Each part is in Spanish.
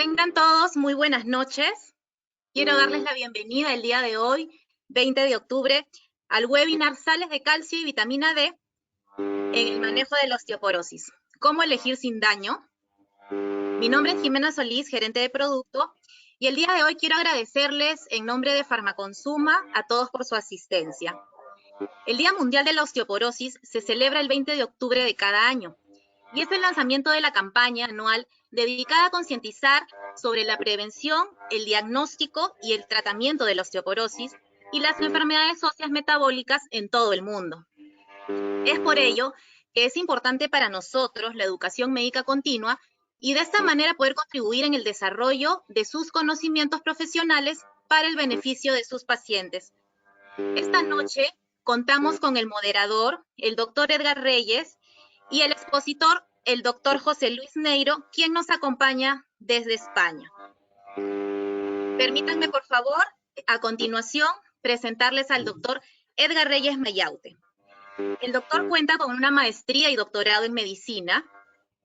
Tengan todos muy buenas noches. Quiero darles la bienvenida el día de hoy, 20 de octubre, al webinar Sales de calcio y vitamina D en el manejo de la osteoporosis. ¿Cómo elegir sin daño? Mi nombre es Jimena Solís, gerente de producto, y el día de hoy quiero agradecerles en nombre de Farmaconsuma a todos por su asistencia. El Día Mundial de la Osteoporosis se celebra el 20 de octubre de cada año, y es el lanzamiento de la campaña anual dedicada a concientizar sobre la prevención, el diagnóstico y el tratamiento de la osteoporosis y las enfermedades óseas metabólicas en todo el mundo. Es por ello que es importante para nosotros la educación médica continua y de esta manera poder contribuir en el desarrollo de sus conocimientos profesionales para el beneficio de sus pacientes. Esta noche contamos con el moderador, el doctor Edgar Reyes, y el expositor, el doctor José Luis Neiro, quien nos acompaña desde España. Permítanme, por favor, a continuación, presentarles al doctor Edgar Reyes Mayaute. El doctor cuenta con una maestría y doctorado en medicina,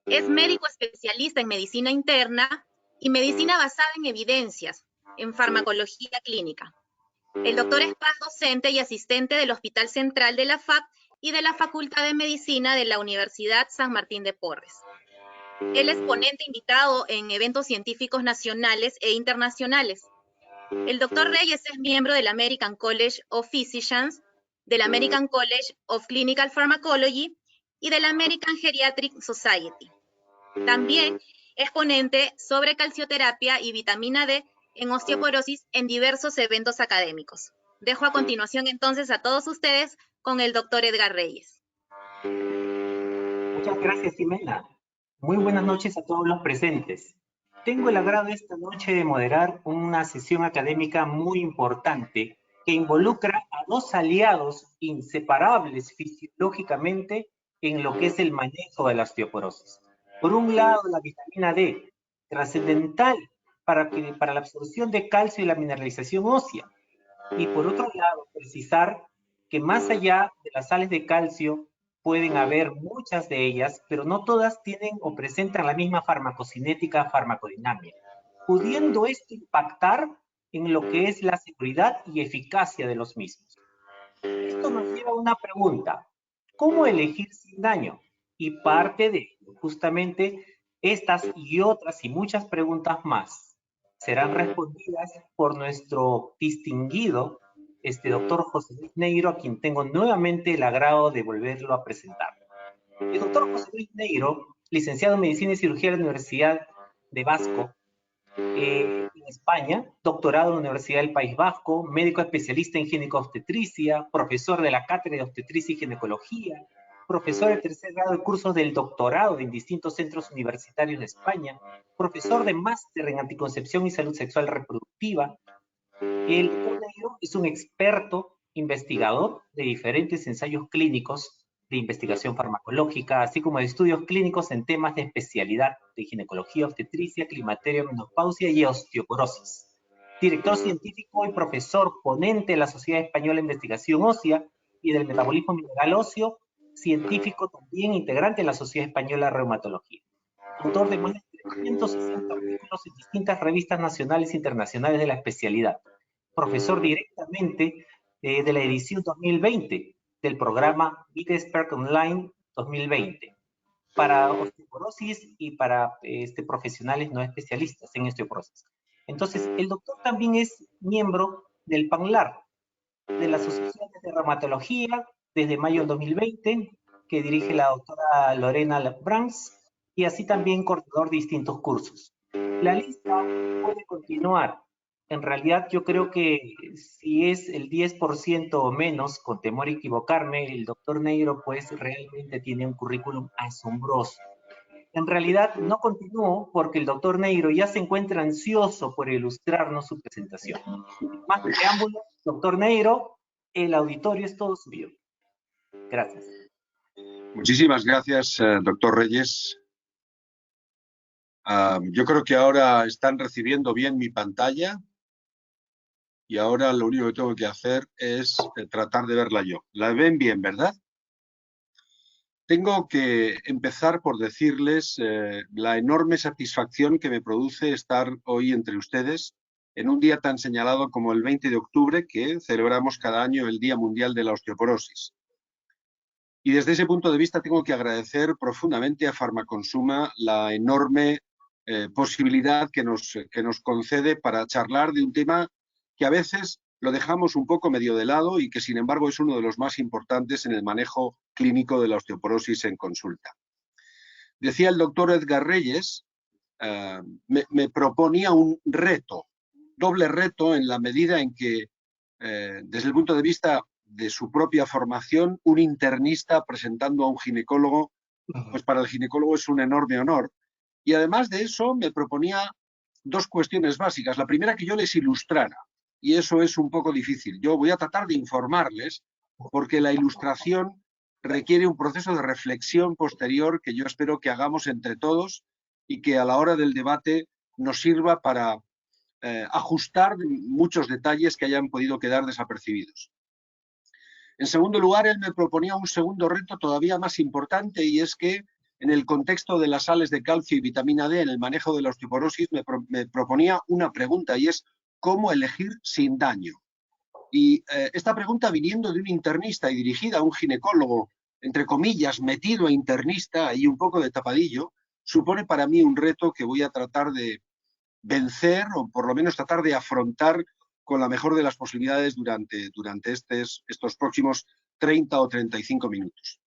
es médico especialista en medicina interna y medicina basada en evidencias, en farmacología clínica. El doctor es docente y asistente del Hospital Central de la FAP y de la Facultad de Medicina de la Universidad San Martín de Porres. Él es ponente invitado en eventos científicos nacionales e internacionales. El doctor Reyes es miembro del American College of Physicians, del American College of Clinical Pharmacology y del American Geriatric Society. También es ponente sobre calcioterapia y vitamina D en osteoporosis en diversos eventos académicos. Dejo a continuación entonces a todos ustedes con el doctor Edgar Reyes. Muchas gracias, Jimena. Muy buenas noches a todos los presentes. Tengo el agrado esta noche de moderar una sesión académica muy importante que involucra a dos aliados inseparables fisiológicamente en lo que es el manejo de la osteoporosis. Por un lado, la vitamina D, trascendental para la absorción de calcio y la mineralización ósea. Y por otro lado, precisar que más allá de las sales de calcio, pueden haber muchas de ellas, pero no todas tienen o presentan la misma farmacocinética farmacodinámica, pudiendo esto impactar en lo que es la seguridad y eficacia de los mismos. Esto nos lleva a una pregunta: ¿cómo elegir sin daño? Y parte de justamente estas y otras y muchas preguntas más serán respondidas por nuestro distinguido doctor José Luis Neiro, a quien tengo nuevamente el agrado de volverlo a presentar. El doctor José Luis Neiro, licenciado en Medicina y Cirugía de la Universidad de Vasco, en España, doctorado en la Universidad del País Vasco, médico especialista en gineco-obstetricia, profesor de la Cátedra de Obstetricia y Ginecología, profesor de tercer grado de cursos del doctorado en distintos centros universitarios de España, profesor de máster en anticoncepción y salud sexual reproductiva. El doctor Neiro es un experto investigador de diferentes ensayos clínicos de investigación farmacológica, así como de estudios clínicos en temas de especialidad de ginecología, obstetricia, climaterio, menopausia y osteoporosis. Director científico y profesor ponente de la Sociedad Española de Investigación Ósea y del Metabolismo Mineral Óseo, científico también integrante de la Sociedad Española de Reumatología. Autor de más de 360 artículos en distintas revistas nacionales e internacionales de la especialidad. Profesor directamente de la edición 2020 del programa Vida Expert Online 2020 para osteoporosis y para profesionales no especialistas en osteoporosis. Entonces, el doctor también es miembro del PANLAR, de la Asociación de Reumatología, desde mayo del 2020, que dirige la doctora Lorena Brands, y así también coordinador de distintos cursos. La lista puede continuar. En realidad, yo creo que si es el 10% o menos, con temor a equivocarme, el doctor Neiro pues realmente tiene un currículum asombroso. En realidad, no continúo porque el doctor Neiro ya se encuentra ansioso por ilustrarnos su presentación. Más preámbulos, doctor Neiro, el auditorio es todo suyo. Gracias. Muchísimas gracias, doctor Reyes. Yo creo que ahora están recibiendo bien mi pantalla y ahora lo único que tengo que hacer es tratar de verla yo. La ven bien, ¿verdad? Tengo que empezar por decirles la enorme satisfacción que me produce estar hoy entre ustedes en un día tan señalado como el 20 de octubre, que celebramos cada año el Día Mundial de la Osteoporosis. Y desde ese punto de vista tengo que agradecer profundamente a Farmaconsuma la enorme posibilidad que nos concede para charlar de un tema que a veces lo dejamos un poco medio de lado y que sin embargo es uno de los más importantes en el manejo clínico de la osteoporosis en consulta. Decía el doctor Edgar Reyes, me proponía un reto, doble reto en la medida en que desde el punto de vista de su propia formación, un internista presentando a un ginecólogo, pues para el ginecólogo es un enorme honor. Y además de eso me proponía dos cuestiones básicas. La primera, que yo les ilustrara, y eso es un poco difícil. Yo voy a tratar de informarles porque la ilustración requiere un proceso de reflexión posterior que yo espero que hagamos entre todos y que a la hora del debate nos sirva para ajustar muchos detalles que hayan podido quedar desapercibidos. En segundo lugar, él me proponía un segundo reto todavía más importante, y es que en el contexto de las sales de calcio y vitamina D en el manejo de la osteoporosis me proponía una pregunta, y es ¿cómo elegir sin daño? Y esta pregunta, viniendo de un internista y dirigida a un ginecólogo, entre comillas, metido a internista y un poco de tapadillo, supone para mí un reto que voy a tratar de vencer, o por lo menos tratar de afrontar con la mejor de las posibilidades durante estos próximos 30 o 35 minutos.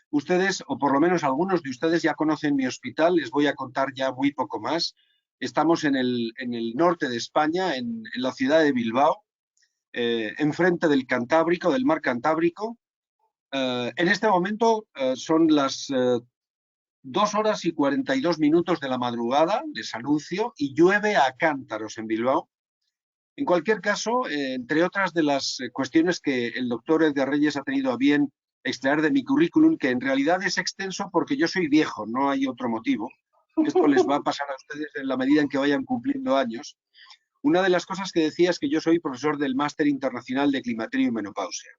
Ustedes, o por lo menos algunos de ustedes, ya conocen mi hospital, les voy a contar ya muy poco más. Estamos en el norte de España, en la ciudad de Bilbao, enfrente del Cantábrico, del mar Cantábrico. En este momento son las 2 horas y 42 minutos de la madrugada, les anuncio, y llueve a cántaros en Bilbao. En cualquier caso, entre otras de las cuestiones que el doctor Edgar Reyes ha tenido a bien extraer de mi currículum, que en realidad es extenso porque yo soy viejo, no hay otro motivo. Esto les va a pasar a ustedes en la medida en que vayan cumpliendo años. Una de las cosas que decía es que yo soy profesor del Máster Internacional de Climaterio y Menopausia.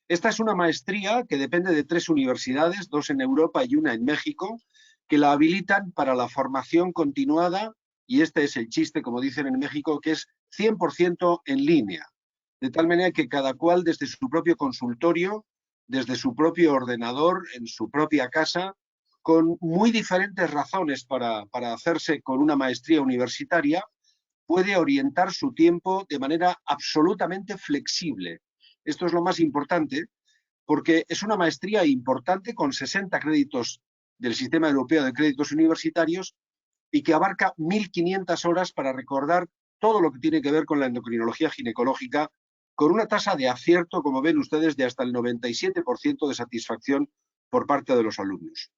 Esta es una maestría que depende de 3 universidades, 2 en Europa y 1 en México, que la habilitan para la formación continuada, y este es el chiste, como dicen en México, que es 100% en línea, de tal manera que cada cual desde su propio consultorio, desde su propio ordenador, en su propia casa, con muy diferentes razones para hacerse con una maestría universitaria, puede orientar su tiempo de manera absolutamente flexible. Esto es lo más importante, porque es una maestría importante con 60 créditos del Sistema Europeo de Créditos Universitarios y que abarca 1.500 horas para recordar todo lo que tiene que ver con la endocrinología ginecológica, con una tasa de acierto, como ven ustedes, de hasta el 97% de satisfacción por parte de los alumnos.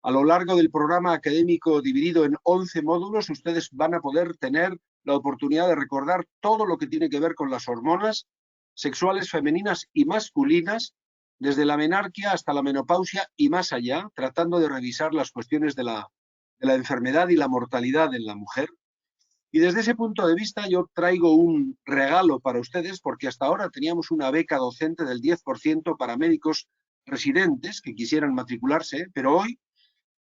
A lo largo del programa académico dividido en 11 módulos, ustedes van a poder tener la oportunidad de recordar todo lo que tiene que ver con las hormonas sexuales femeninas y masculinas, desde la menarquia hasta la menopausia y más allá, tratando de revisar las cuestiones de la enfermedad y la mortalidad en la mujer. Y desde ese punto de vista yo traigo un regalo para ustedes, porque hasta ahora teníamos una beca docente del 10% para médicos residentes que quisieran matricularse, pero hoy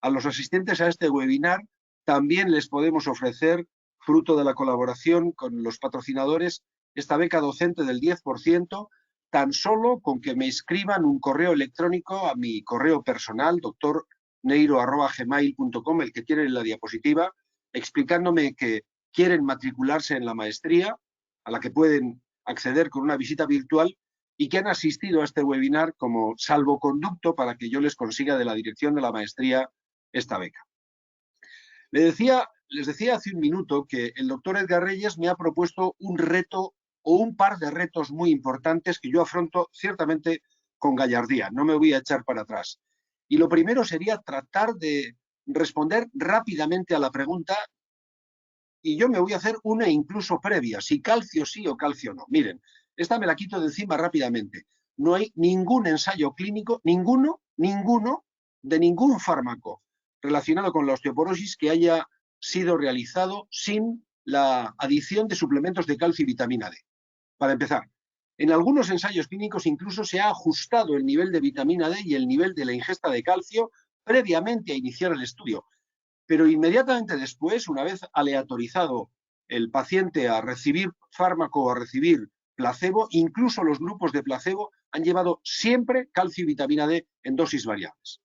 a los asistentes a este webinar también les podemos ofrecer, fruto de la colaboración con los patrocinadores, esta beca docente del 10%, tan solo con que me escriban un correo electrónico a mi correo personal, drneiro@gmail.com, el que tienen en la diapositiva, explicándome que quieren matricularse en la maestría, a la que pueden acceder con una visita virtual, y que han asistido a este webinar como salvoconducto para que yo les consiga de la dirección de la maestría esta beca. Les decía hace un minuto que el doctor Edgar Reyes me ha propuesto un reto o un par de retos muy importantes que yo afronto ciertamente con gallardía, no me voy a echar para atrás. Y lo primero sería tratar de responder rápidamente a la pregunta, y yo me voy a hacer una incluso previa, si calcio sí o calcio no. Miren, esta me la quito de encima rápidamente. No hay ningún ensayo clínico, ninguno, de ningún fármaco relacionado con la osteoporosis que haya sido realizado sin la adición de suplementos de calcio y vitamina D. Para empezar, En algunos ensayos clínicos incluso se ha ajustado el nivel de vitamina D y el nivel de la ingesta de calcio previamente a iniciar el estudio. Pero inmediatamente después, una vez aleatorizado el paciente a recibir fármaco o a recibir placebo, incluso los grupos de placebo han llevado siempre calcio y vitamina D en dosis variables.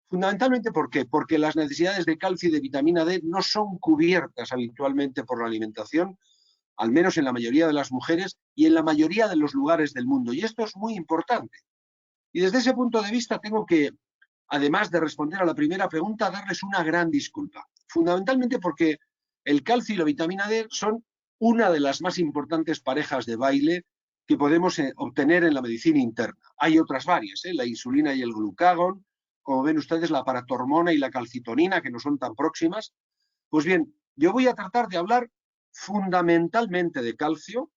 Fundamentalmente, ¿por qué? Porque las necesidades de calcio y de vitamina D no son cubiertas habitualmente por la alimentación, al menos en la mayoría de las mujeres y en la mayoría de los lugares del mundo. Y esto es muy importante. Y desde ese punto de vista tengo que, además de responder a la primera pregunta, darles una gran disculpa. Fundamentalmente porque el calcio y la vitamina D son una de las más importantes parejas de baile que podemos obtener en la medicina interna. Hay otras varias, la insulina y el glucagón, como ven ustedes, la paratormona y la calcitonina, que no son tan próximas. Pues bien, yo voy a tratar de hablar fundamentalmente de calcio,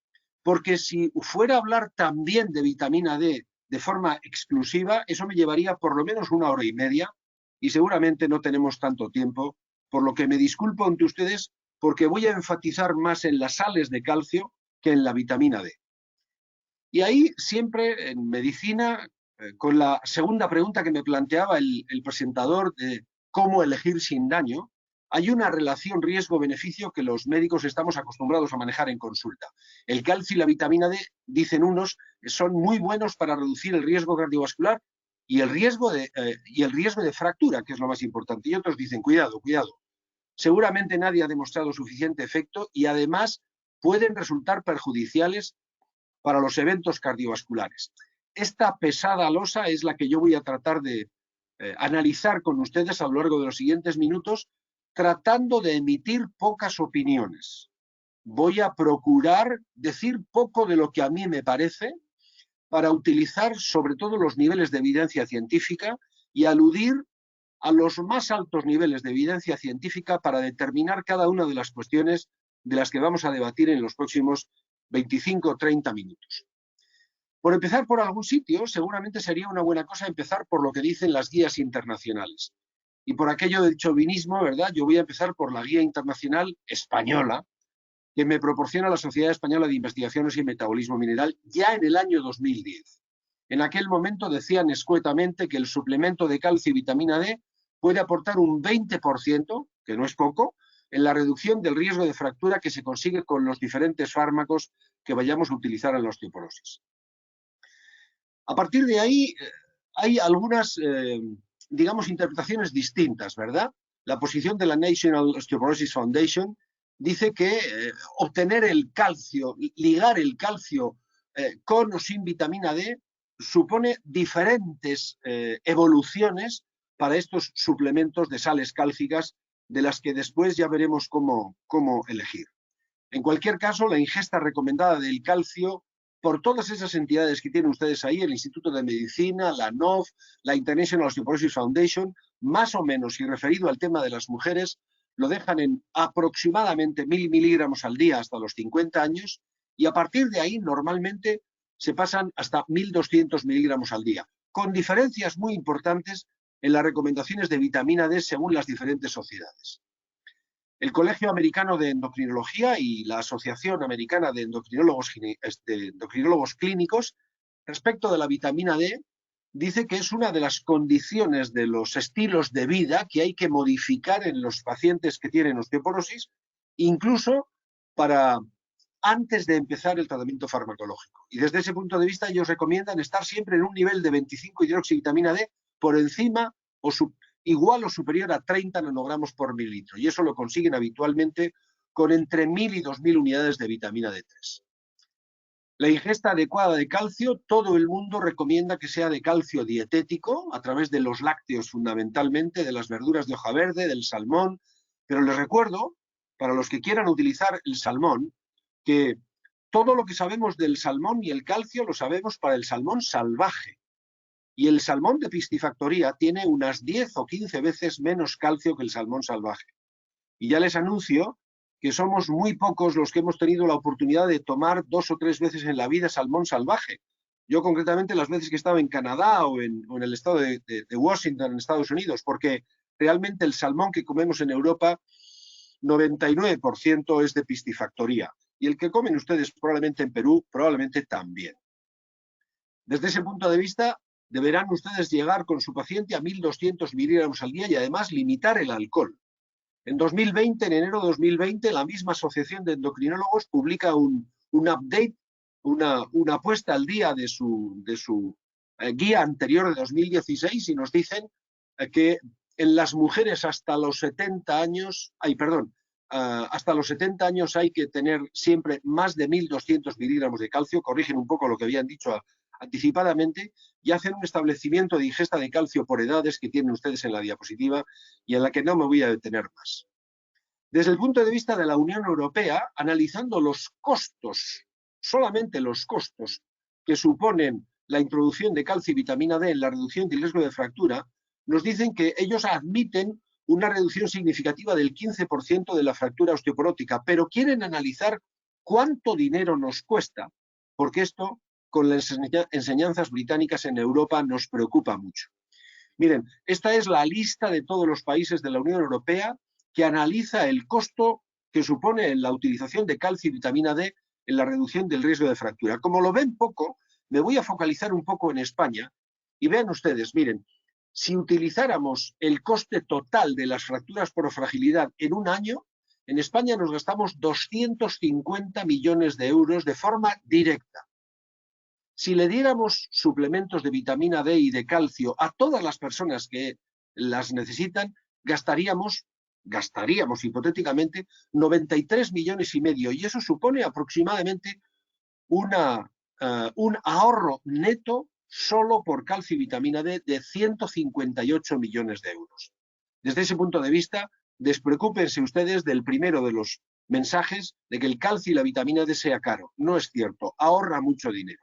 porque si fuera a hablar también de vitamina D de forma exclusiva, eso me llevaría por lo menos 1 hora y media y seguramente no tenemos tanto tiempo, por lo que me disculpo ante ustedes porque voy a enfatizar más en las sales de calcio que en la vitamina D. Y ahí siempre en medicina, con la segunda pregunta que me planteaba el presentador de cómo elegir sin daño, hay una relación riesgo-beneficio que los médicos estamos acostumbrados a manejar en consulta. El calcio y la vitamina D, dicen unos, son muy buenos para reducir el riesgo cardiovascular y el riesgo de fractura, que es lo más importante. Y otros dicen, cuidado, cuidado. Seguramente nadie ha demostrado suficiente efecto y además pueden resultar perjudiciales para los eventos cardiovasculares. Esta pesada losa es la que yo voy a tratar de analizar con ustedes a lo largo de los siguientes minutos, tratando de emitir pocas opiniones. Voy a procurar decir poco de lo que a mí me parece para utilizar sobre todo los niveles de evidencia científica y aludir a los más altos niveles de evidencia científica para determinar cada una de las cuestiones de las que vamos a debatir en los próximos 25 o 30 minutos. Por empezar por algún sitio, seguramente sería una buena cosa empezar por lo que dicen las guías internacionales. Y por aquello del chauvinismo, ¿verdad? Yo voy a empezar por la guía internacional española, que me proporciona la Sociedad Española de Investigaciones y Metabolismo Mineral ya en el año 2010. En aquel momento decían escuetamente que el suplemento de calcio y vitamina D puede aportar un 20%, que no es poco, en la reducción del riesgo de fractura que se consigue con los diferentes fármacos que vayamos a utilizar en la osteoporosis. A partir de ahí hay algunas, digamos, interpretaciones distintas, ¿verdad? La posición de la National Osteoporosis Foundation dice que obtener el calcio, ligar el calcio con o sin vitamina D, supone diferentes evoluciones para estos suplementos de sales cálcicas, de las que después ya veremos cómo elegir. En cualquier caso, la ingesta recomendada del calcio por todas esas entidades que tienen ustedes ahí, el Instituto de Medicina, la NOF, la International Osteoporosis Foundation, más o menos, y referido al tema de las mujeres, lo dejan en aproximadamente 1000 miligramos al día hasta los 50 años, y a partir de ahí normalmente se pasan hasta 1200 miligramos al día, con diferencias muy importantes en las recomendaciones de vitamina D según las diferentes sociedades. El Colegio Americano de Endocrinología y la Asociación Americana de Endocrinólogos Clínicos, respecto de la vitamina D, dice que es una de las condiciones de los estilos de vida que hay que modificar en los pacientes que tienen osteoporosis, incluso para antes de empezar el tratamiento farmacológico. Y desde ese punto de vista ellos recomiendan estar siempre en un nivel de 25 hidroxivitamina D por encima o igual o superior a 30 nanogramos por mililitro. Y eso lo consiguen habitualmente con entre 1000 y 2000 unidades de vitamina D3. La ingesta adecuada de calcio, todo el mundo recomienda que sea de calcio dietético, a través de los lácteos fundamentalmente, de las verduras de hoja verde, del salmón. Pero les recuerdo, para los que quieran utilizar el salmón, que todo lo que sabemos del salmón y el calcio lo sabemos para el salmón salvaje. Y el salmón de piscifactoría tiene unas 10 o 15 veces menos calcio que el salmón salvaje. Y ya les anuncio que somos muy pocos los que hemos tenido la oportunidad de tomar 2 o 3 veces en la vida salmón salvaje. Yo concretamente las veces que he estado en Canadá o en el estado de Washington, en Estados Unidos, porque realmente el salmón que comemos en Europa, 99% es de piscifactoría. y el que comen ustedes probablemente en Perú, probablemente también. Desde ese punto de vista, deberán ustedes llegar con su paciente a 1.200 miligramos al día y además limitar el alcohol. En 2020, en enero de 2020, la misma Asociación de Endocrinólogos publica un update, una puesta al día de su guía anterior de 2016 y nos dicen que en las mujeres hasta los 70 años, hasta los 70 años hay que tener siempre más de 1.200 miligramos de calcio, corrigen un poco lo que habían dicho anticipadamente, y hacen un establecimiento de ingesta de calcio por edades que tienen ustedes en la diapositiva y en la que no me voy a detener más. Desde el punto de vista de la Unión Europea, analizando los costos, solamente los costos que suponen la introducción de calcio y vitamina D en la reducción del riesgo de fractura, nos dicen que ellos admiten una reducción significativa del 15% de la fractura osteoporótica, pero quieren analizar cuánto dinero nos cuesta, porque esto con las enseñanzas británicas en Europa nos preocupa mucho. Miren, esta es la lista de todos los países de la Unión Europea que analiza el costo que supone la utilización de calcio y vitamina D en la reducción del riesgo de fractura. Como lo ven poco, me voy a focalizar un poco en España y vean ustedes, miren, si utilizáramos el coste total de las fracturas por fragilidad en un año, en España nos gastamos 250 millones de euros de forma directa. Si le diéramos suplementos de vitamina D y de calcio a todas las personas que las necesitan, gastaríamos hipotéticamente 93 millones y medio, y eso supone aproximadamente un ahorro neto solo por calcio y vitamina D de 158 millones de euros. Desde ese punto de vista, despreocúpense ustedes del primero de los mensajes de que el calcio y la vitamina D sea caro. No es cierto, ahorra mucho dinero.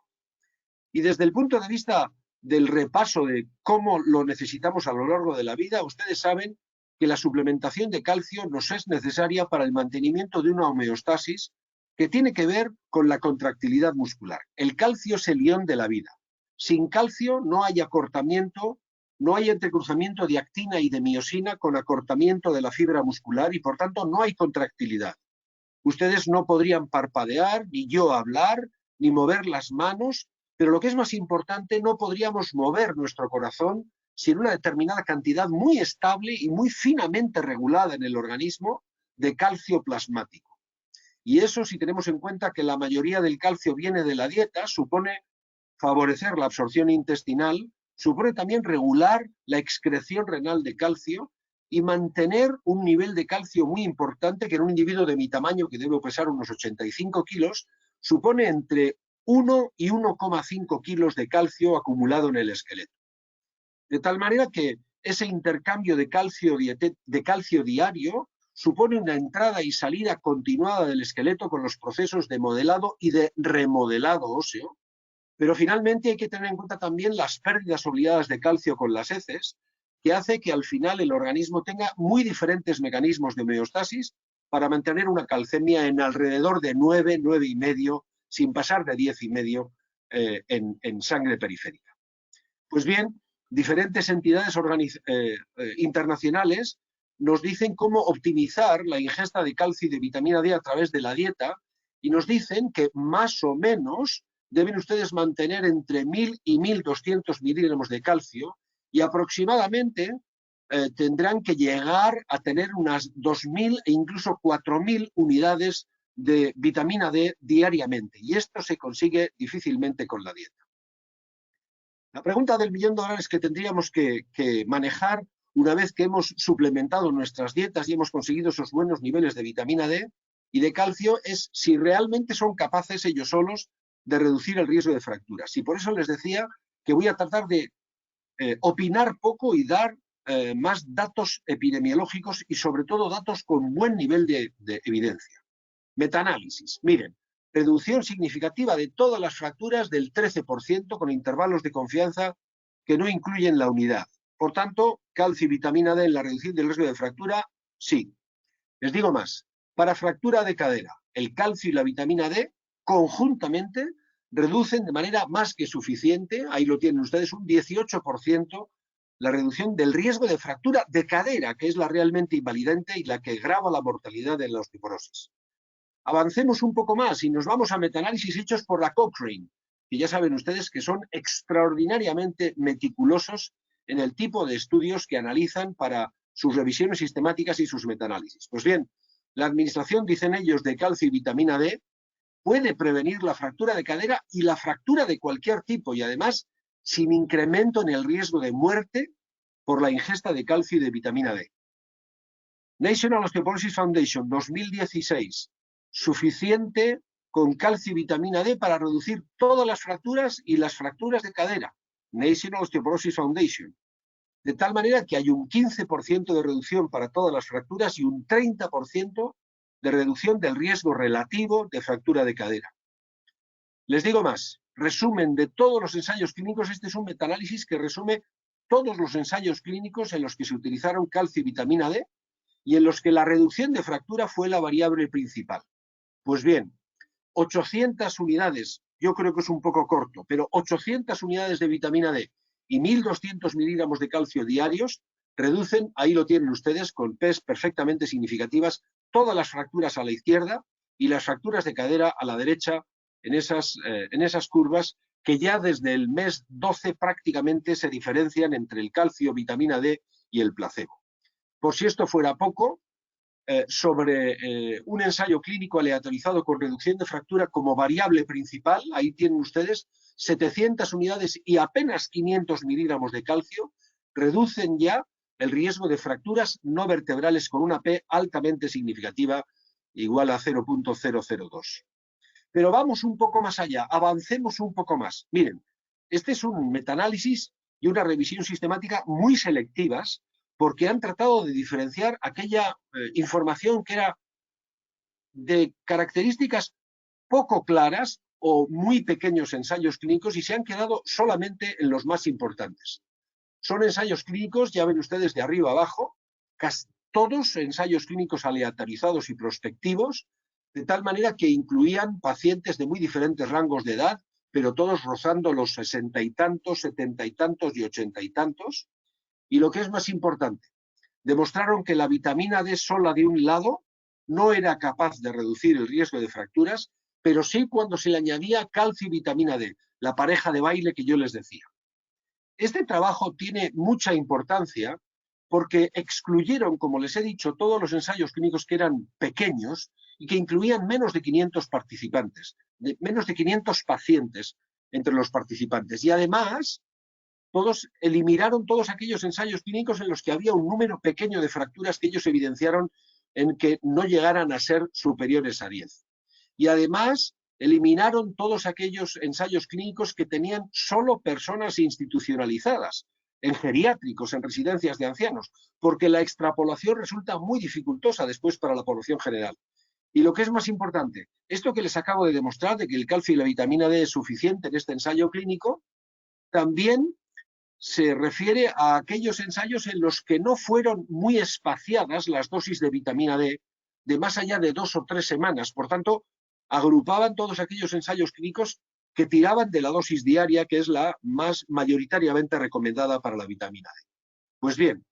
Y desde el punto de vista del repaso de cómo lo necesitamos a lo largo de la vida, ustedes saben que la suplementación de calcio nos es necesaria para el mantenimiento de una homeostasis que tiene que ver con la contractilidad muscular. El calcio es el ion de la vida. Sin calcio no hay acortamiento, no hay entrecruzamiento de actina y de miosina con acortamiento de la fibra muscular y por tanto no hay contractilidad. Ustedes no podrían parpadear, ni yo hablar, ni mover las manos, pero lo que es más importante, no podríamos mover nuestro corazón sin una determinada cantidad muy estable y muy finamente regulada en el organismo de calcio plasmático. Y eso, si tenemos en cuenta que la mayoría del calcio viene de la dieta, supone favorecer la absorción intestinal, supone también regular la excreción renal de calcio y mantener un nivel de calcio muy importante que en un individuo de mi tamaño, que debe pesar unos 85 kilos, supone entre 1 y 1,5 kilos de calcio acumulado en el esqueleto. De tal manera que ese intercambio de calcio diario supone una entrada y salida continuada del esqueleto con los procesos de modelado y de remodelado óseo, pero finalmente hay que tener en cuenta también las pérdidas obligadas de calcio con las heces, que hace que al final el organismo tenga muy diferentes mecanismos de homeostasis para mantener una calcemia en alrededor de 9, 9,5, sin pasar de 10,5 en sangre periférica. Pues bien, diferentes entidades internacionales nos dicen cómo optimizar la ingesta de calcio y de vitamina D a través de la dieta y nos dicen que más o menos deben ustedes mantener entre 1.000 y 1.200 miligramos de calcio y aproximadamente tendrán que llegar a tener unas 2.000 e incluso 4.000 unidades de vitamina D diariamente. Y esto se consigue difícilmente con la dieta. La pregunta del $1.000.000 que tendríamos que manejar una vez que hemos suplementado nuestras dietas y hemos conseguido esos buenos niveles de vitamina D y de calcio es si realmente son capaces ellos solos de reducir el riesgo de fracturas. Y por eso les decía que voy a tratar de opinar poco y dar más datos epidemiológicos y sobre todo datos con buen nivel de evidencia. Metaanálisis. Miren, reducción significativa de todas las fracturas del 13% con intervalos de confianza que no incluyen la unidad. Por tanto, calcio y vitamina D en la reducción del riesgo de fractura, sí. Les digo más, para fractura de cadera, el calcio y la vitamina D conjuntamente reducen de manera más que suficiente, ahí lo tienen ustedes, un 18% la reducción del riesgo de fractura de cadera, que es la realmente invalidante y la que grava la mortalidad de la osteoporosis. Avancemos un poco más y nos vamos a metaanálisis hechos por la Cochrane, que ya saben ustedes que son extraordinariamente meticulosos en el tipo de estudios que analizan para sus revisiones sistemáticas y sus metaanálisis. Pues bien, la administración, dicen ellos, de calcio y vitamina D puede prevenir la fractura de cadera y la fractura de cualquier tipo, y además sin incremento en el riesgo de muerte por la ingesta de calcio y de vitamina D. National Osteoporosis Foundation 2016, suficiente con calcio y vitamina D para reducir todas las fracturas y las fracturas de cadera. National Osteoporosis Foundation. De tal manera que hay un 15% de reducción para todas las fracturas y un 30% de reducción del riesgo relativo de fractura de cadera. Les digo más, resumen de todos los ensayos clínicos, este es un metaanálisis que resume todos los ensayos clínicos en los que se utilizaron calcio y vitamina D y en los que la reducción de fractura fue la variable principal. Pues bien, 800 unidades, yo creo que es un poco corto, pero 800 unidades de vitamina D y 1.200 miligramos de calcio diarios reducen, ahí lo tienen ustedes, con P's perfectamente significativas, todas las fracturas a la izquierda y las fracturas de cadera a la derecha en esas curvas que ya desde el mes 12 prácticamente se diferencian entre el calcio, vitamina D y el placebo. Por si esto fuera poco, sobre un ensayo clínico aleatorizado con reducción de fractura como variable principal, ahí tienen ustedes 700 unidades y apenas 500 miligramos de calcio, reducen ya el riesgo de fracturas no vertebrales con una P altamente significativa, igual a 0.002. Pero vamos un poco más allá, avancemos un poco más. Miren, este es un metaanálisis y una revisión sistemática muy selectivas, porque han tratado de diferenciar aquella información que era de características poco claras o muy pequeños ensayos clínicos y se han quedado solamente en los más importantes. Son ensayos clínicos, ya ven ustedes de arriba abajo, casi todos ensayos clínicos aleatorizados y prospectivos, de tal manera que incluían pacientes de muy diferentes rangos de edad, pero todos rozando los 60 y tantos, 70 y tantos y 80 y tantos. Y lo que es más importante, demostraron que la vitamina D sola de un lado no era capaz de reducir el riesgo de fracturas, pero sí cuando se le añadía calcio y vitamina D, la pareja de baile que yo les decía. Este trabajo tiene mucha importancia porque excluyeron, como les he dicho, todos los ensayos clínicos que eran pequeños y que incluían menos de 500 participantes, menos de 500 pacientes entre los participantes. Y además, eliminaron todos aquellos ensayos clínicos en los que había un número pequeño de fracturas que ellos evidenciaron en que no llegaran a ser superiores a 10. Y además eliminaron todos aquellos ensayos clínicos que tenían solo personas institucionalizadas, en geriátricos, en residencias de ancianos, porque la extrapolación resulta muy dificultosa después para la población general. Y lo que es más importante, esto que les acabo de demostrar, de que el calcio y la vitamina D es suficiente en este ensayo clínico, también se refiere a aquellos ensayos en los que no fueron muy espaciadas las dosis de vitamina D de más allá de 2 o 3 semanas. Por tanto, agrupaban todos aquellos ensayos clínicos que tiraban de la dosis diaria, que es la más mayoritariamente recomendada para la vitamina D. Pues bien,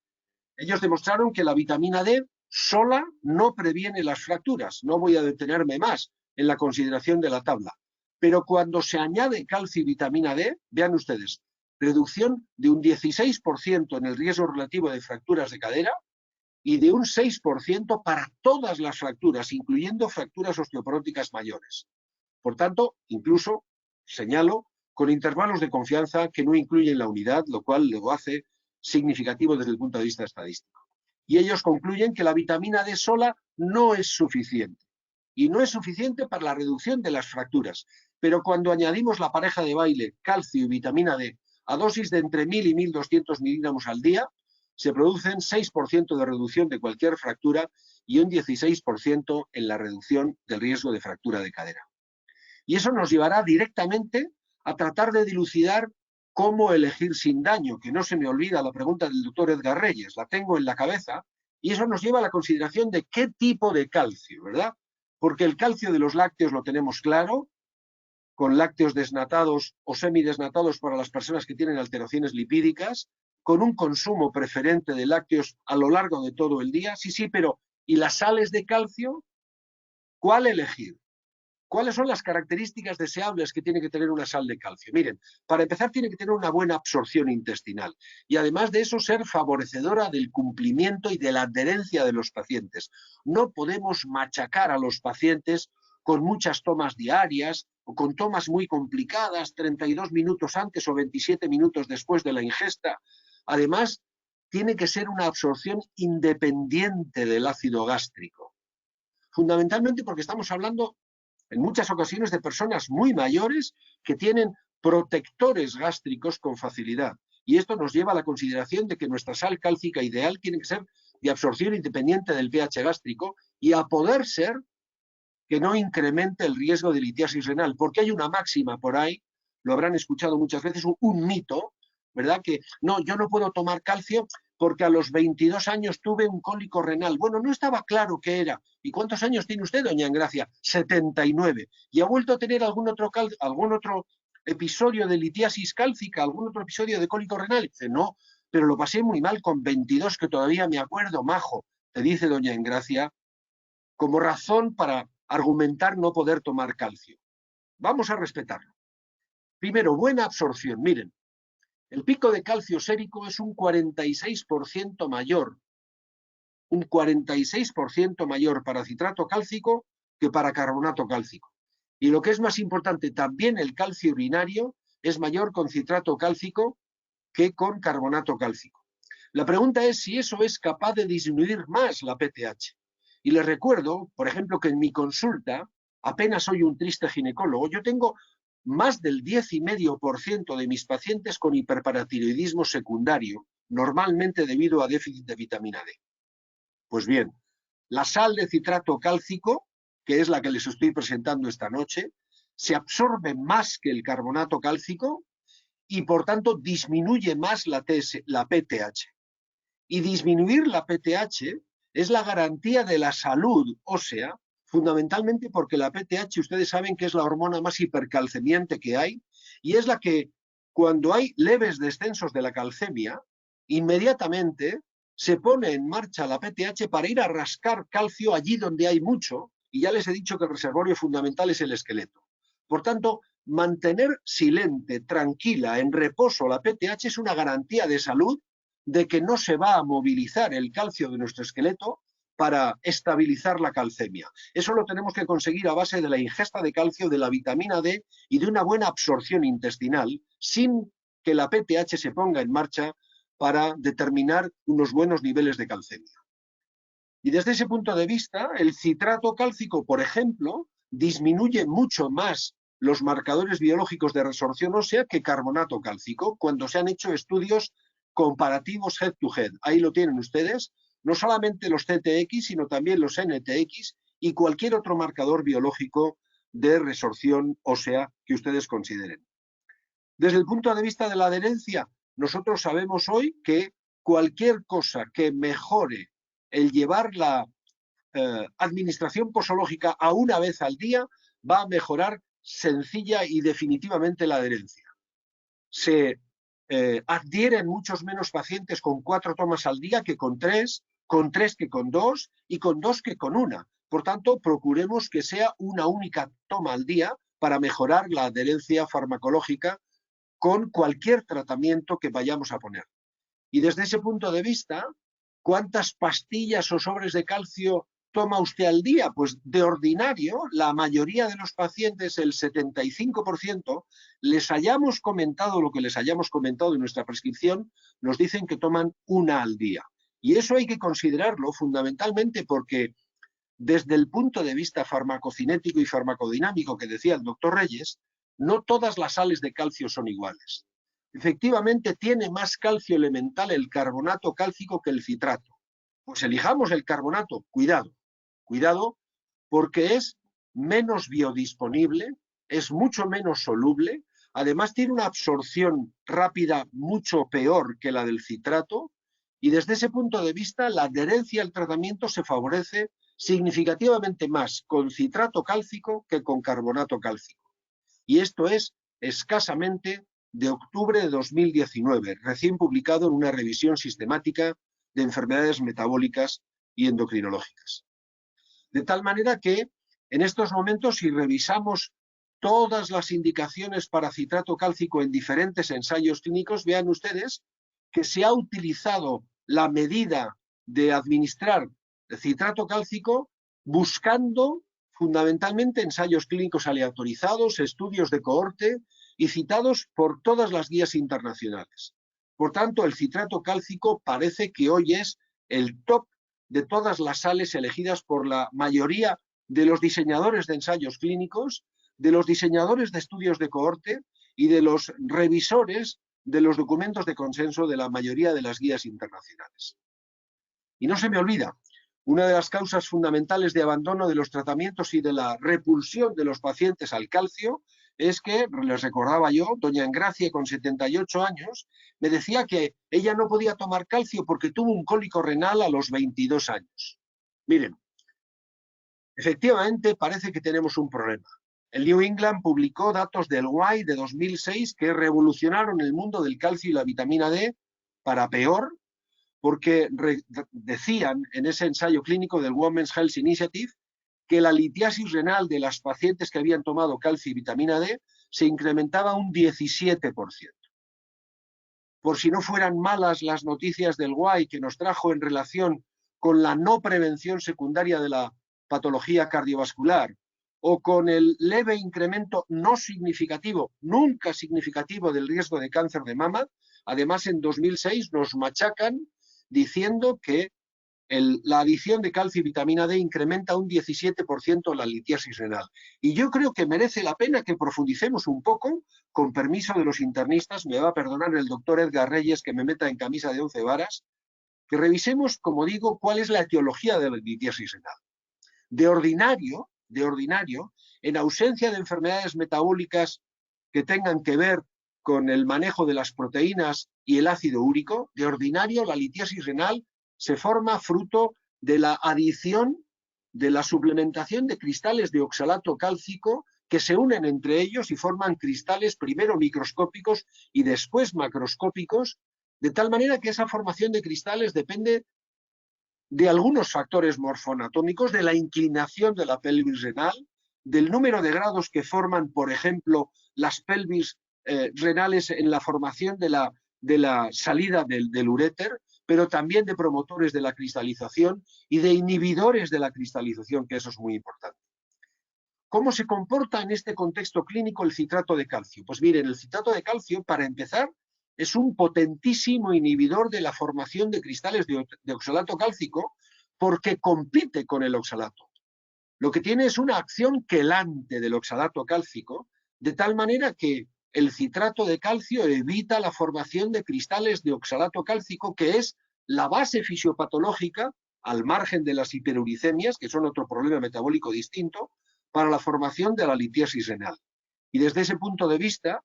ellos demostraron que la vitamina D sola no previene las fracturas. No voy a detenerme más en la consideración de la tabla. Pero cuando se añade calcio y vitamina D, vean ustedes, reducción de un 16% en el riesgo relativo de fracturas de cadera y de un 6% para todas las fracturas, incluyendo fracturas osteoporóticas mayores. Por tanto, incluso, señalo, con intervalos de confianza que no incluyen la unidad, lo cual lo hace significativo desde el punto de vista estadístico. Y ellos concluyen que la vitamina D sola no es suficiente. Y no es suficiente para la reducción de las fracturas. Pero cuando añadimos la pareja de baile, calcio y vitamina D, a dosis de entre 1.000 y 1.200 miligramos al día, se producen 6% de reducción de cualquier fractura y un 16% en la reducción del riesgo de fractura de cadera. Y eso nos llevará directamente a tratar de dilucidar cómo elegir sin daño, que no se me olvida la pregunta del doctor Edgar Reyes, la tengo en la cabeza, y eso nos lleva a la consideración de qué tipo de calcio, ¿verdad? Porque el calcio de los lácteos lo tenemos claro, con lácteos desnatados o semidesnatados para las personas que tienen alteraciones lipídicas, con un consumo preferente de lácteos a lo largo de todo el día. Sí, pero ¿y las sales de calcio? ¿Cuál elegir? ¿Cuáles son las características deseables que tiene que tener una sal de calcio? Miren, para empezar tiene que tener una buena absorción intestinal y además de eso ser favorecedora del cumplimiento y de la adherencia de los pacientes. No podemos machacar a los pacientes con muchas tomas diarias o con tomas muy complicadas, 32 minutos antes o 27 minutos después de la ingesta. Además, tiene que ser una absorción independiente del ácido gástrico. Fundamentalmente porque estamos hablando en muchas ocasiones de personas muy mayores que tienen protectores gástricos con facilidad. Y esto nos lleva a la consideración de que nuestra sal cálcica ideal tiene que ser de absorción independiente del pH gástrico y a poder ser que no incremente el riesgo de litiasis renal, porque hay una máxima por ahí, lo habrán escuchado muchas veces, un mito, ¿verdad? Que no, yo no puedo tomar calcio porque a los 22 años tuve un cólico renal. Bueno, no estaba claro qué era. ¿Y cuántos años tiene usted, doña Engracia? 79. ¿Y ha vuelto a tener algún otro episodio de litiasis cálcica, algún otro episodio de cólico renal? Dice, no, pero lo pasé muy mal con 22, que todavía me acuerdo, majo. Te dice doña Engracia, como razón para argumentar no poder tomar calcio. Vamos a respetarlo. Primero, buena absorción. Miren, el pico de calcio sérico es un 46% mayor. Un 46% mayor para citrato cálcico que para carbonato cálcico. Y lo que es más importante, también el calcio urinario es mayor con citrato cálcico que con carbonato cálcico. La pregunta es si eso es capaz de disminuir más la PTH. Y les recuerdo, por ejemplo, que en mi consulta, apenas soy un triste ginecólogo, yo tengo más del 10,5% de mis pacientes con hiperparatiroidismo secundario, normalmente debido a déficit de vitamina D. Pues bien, la sal de citrato cálcico, que es la que les estoy presentando esta noche, se absorbe más que el carbonato cálcico y por tanto disminuye más la PTH. Y disminuir la PTH es la garantía de la salud ósea, fundamentalmente porque la PTH, ustedes saben que es la hormona más hipercalcemiante que hay y es la que, cuando hay leves descensos de la calcemia, inmediatamente se pone en marcha la PTH para ir a rascar calcio allí donde hay mucho, y ya les he dicho que el reservorio fundamental es el esqueleto. Por tanto, mantener silente, tranquila, en reposo la PTH es una garantía de salud, de que no se va a movilizar el calcio de nuestro esqueleto para estabilizar la calcemia. Eso lo tenemos que conseguir a base de la ingesta de calcio, de la vitamina D y de una buena absorción intestinal, sin que la PTH se ponga en marcha para determinar unos buenos niveles de calcemia. Y desde ese punto de vista, el citrato cálcico, por ejemplo, disminuye mucho más los marcadores biológicos de resorción ósea que carbonato cálcico, cuando se han hecho estudios comparativos head to head. Ahí lo tienen ustedes, no solamente los CTX, sino también los NTX y cualquier otro marcador biológico de resorción ósea que ustedes consideren. Desde el punto de vista de la adherencia, nosotros sabemos hoy que cualquier cosa que mejore el llevar la administración posológica a una vez al día va a mejorar sencilla y definitivamente la adherencia. Se adhieren muchos menos pacientes con 4 tomas al día que con 3 que con 2 y con 2 que con 1. Por tanto, procuremos que sea una única toma al día para mejorar la adherencia farmacológica con cualquier tratamiento que vayamos a poner. Y desde ese punto de vista, ¿cuántas pastillas o sobres de calcio toma usted al día? Pues de ordinario, la mayoría de los pacientes, el 75%, les hayamos comentado lo que les hayamos comentado en nuestra prescripción, nos dicen que toman una al día. Y eso hay que considerarlo fundamentalmente porque desde el punto de vista farmacocinético y farmacodinámico que decía el doctor Reyes, no todas las sales de calcio son iguales. Efectivamente, tiene más calcio elemental el carbonato cálcico que el citrato. Pues elijamos el carbonato, cuidado, cuidado, porque es menos biodisponible, es mucho menos soluble, además tiene una absorción rápida mucho peor que la del citrato, y desde ese punto de vista la adherencia al tratamiento se favorece significativamente más con citrato cálcico que con carbonato cálcico. Y esto es escasamente de octubre de 2019, recién publicado en una revisión sistemática de enfermedades metabólicas y endocrinológicas. De tal manera que En estos momentos, si revisamos todas las indicaciones para citrato cálcico en diferentes ensayos clínicos, vean ustedes que se ha utilizado la medida de administrar citrato cálcico buscando fundamentalmente ensayos clínicos aleatorizados, estudios de cohorte y citados por todas las guías internacionales. Por tanto, el citrato cálcico parece que hoy es el top de todas las sales elegidas por la mayoría de los diseñadores de ensayos clínicos, de los diseñadores de estudios de cohorte y de los revisores de los documentos de consenso de la mayoría de las guías internacionales. Y no se me olvida, una de las causas fundamentales de abandono de los tratamientos y de la repulsión de los pacientes al calcio es que, les recordaba yo, doña Engracia, con 78 años, me decía que ella no podía tomar calcio porque tuvo un cólico renal a los 22 años. Miren, efectivamente parece que tenemos un problema. El New England publicó datos del WAI de 2006 que revolucionaron el mundo del calcio y la vitamina D para peor, porque decían en ese ensayo clínico del Women's Health Initiative que la litiasis renal de las pacientes que habían tomado calcio y vitamina D se incrementaba un 17%. Por si no fueran malas las noticias del WAI que nos trajo en relación con la no prevención secundaria de la patología cardiovascular o con el leve incremento no significativo, nunca significativo del riesgo de cáncer de mama, además en 2006 nos machacan diciendo que la adición de calcio y vitamina D incrementa un 17% la litiasis renal. Y yo creo que merece la pena que profundicemos un poco, con permiso de los internistas, me va a perdonar el doctor Edgar Reyes que me meta en camisa de 11 varas, que revisemos, como digo, cuál es la etiología de la litiasis renal. De ordinario, en ausencia de enfermedades metabólicas que tengan que ver con el manejo de las proteínas y el ácido úrico, de ordinario la litiasis renal se forma fruto de la adición, de la suplementación de cristales de oxalato cálcico que se unen entre ellos y forman cristales primero microscópicos y después macroscópicos, de tal manera que esa formación de cristales depende de algunos factores morfoanatómicos, de la inclinación de la pelvis renal, del número de grados que forman, por ejemplo, las pelvis renales en la formación de la salida del uréter, pero también de promotores de la cristalización y de inhibidores de la cristalización, que eso es muy importante. ¿Cómo se comporta en este contexto clínico el citrato de calcio? Pues miren, el citrato de calcio, para empezar, es un potentísimo inhibidor de la formación de cristales de oxalato cálcico porque compite con el oxalato. Lo que tiene es una acción quelante del oxalato cálcico, de tal manera que el citrato de calcio evita la formación de cristales de oxalato cálcico, que es la base fisiopatológica, al margen de las hiperuricemias, que son otro problema metabólico distinto, para la formación de la litiasis renal. Y desde ese punto de vista,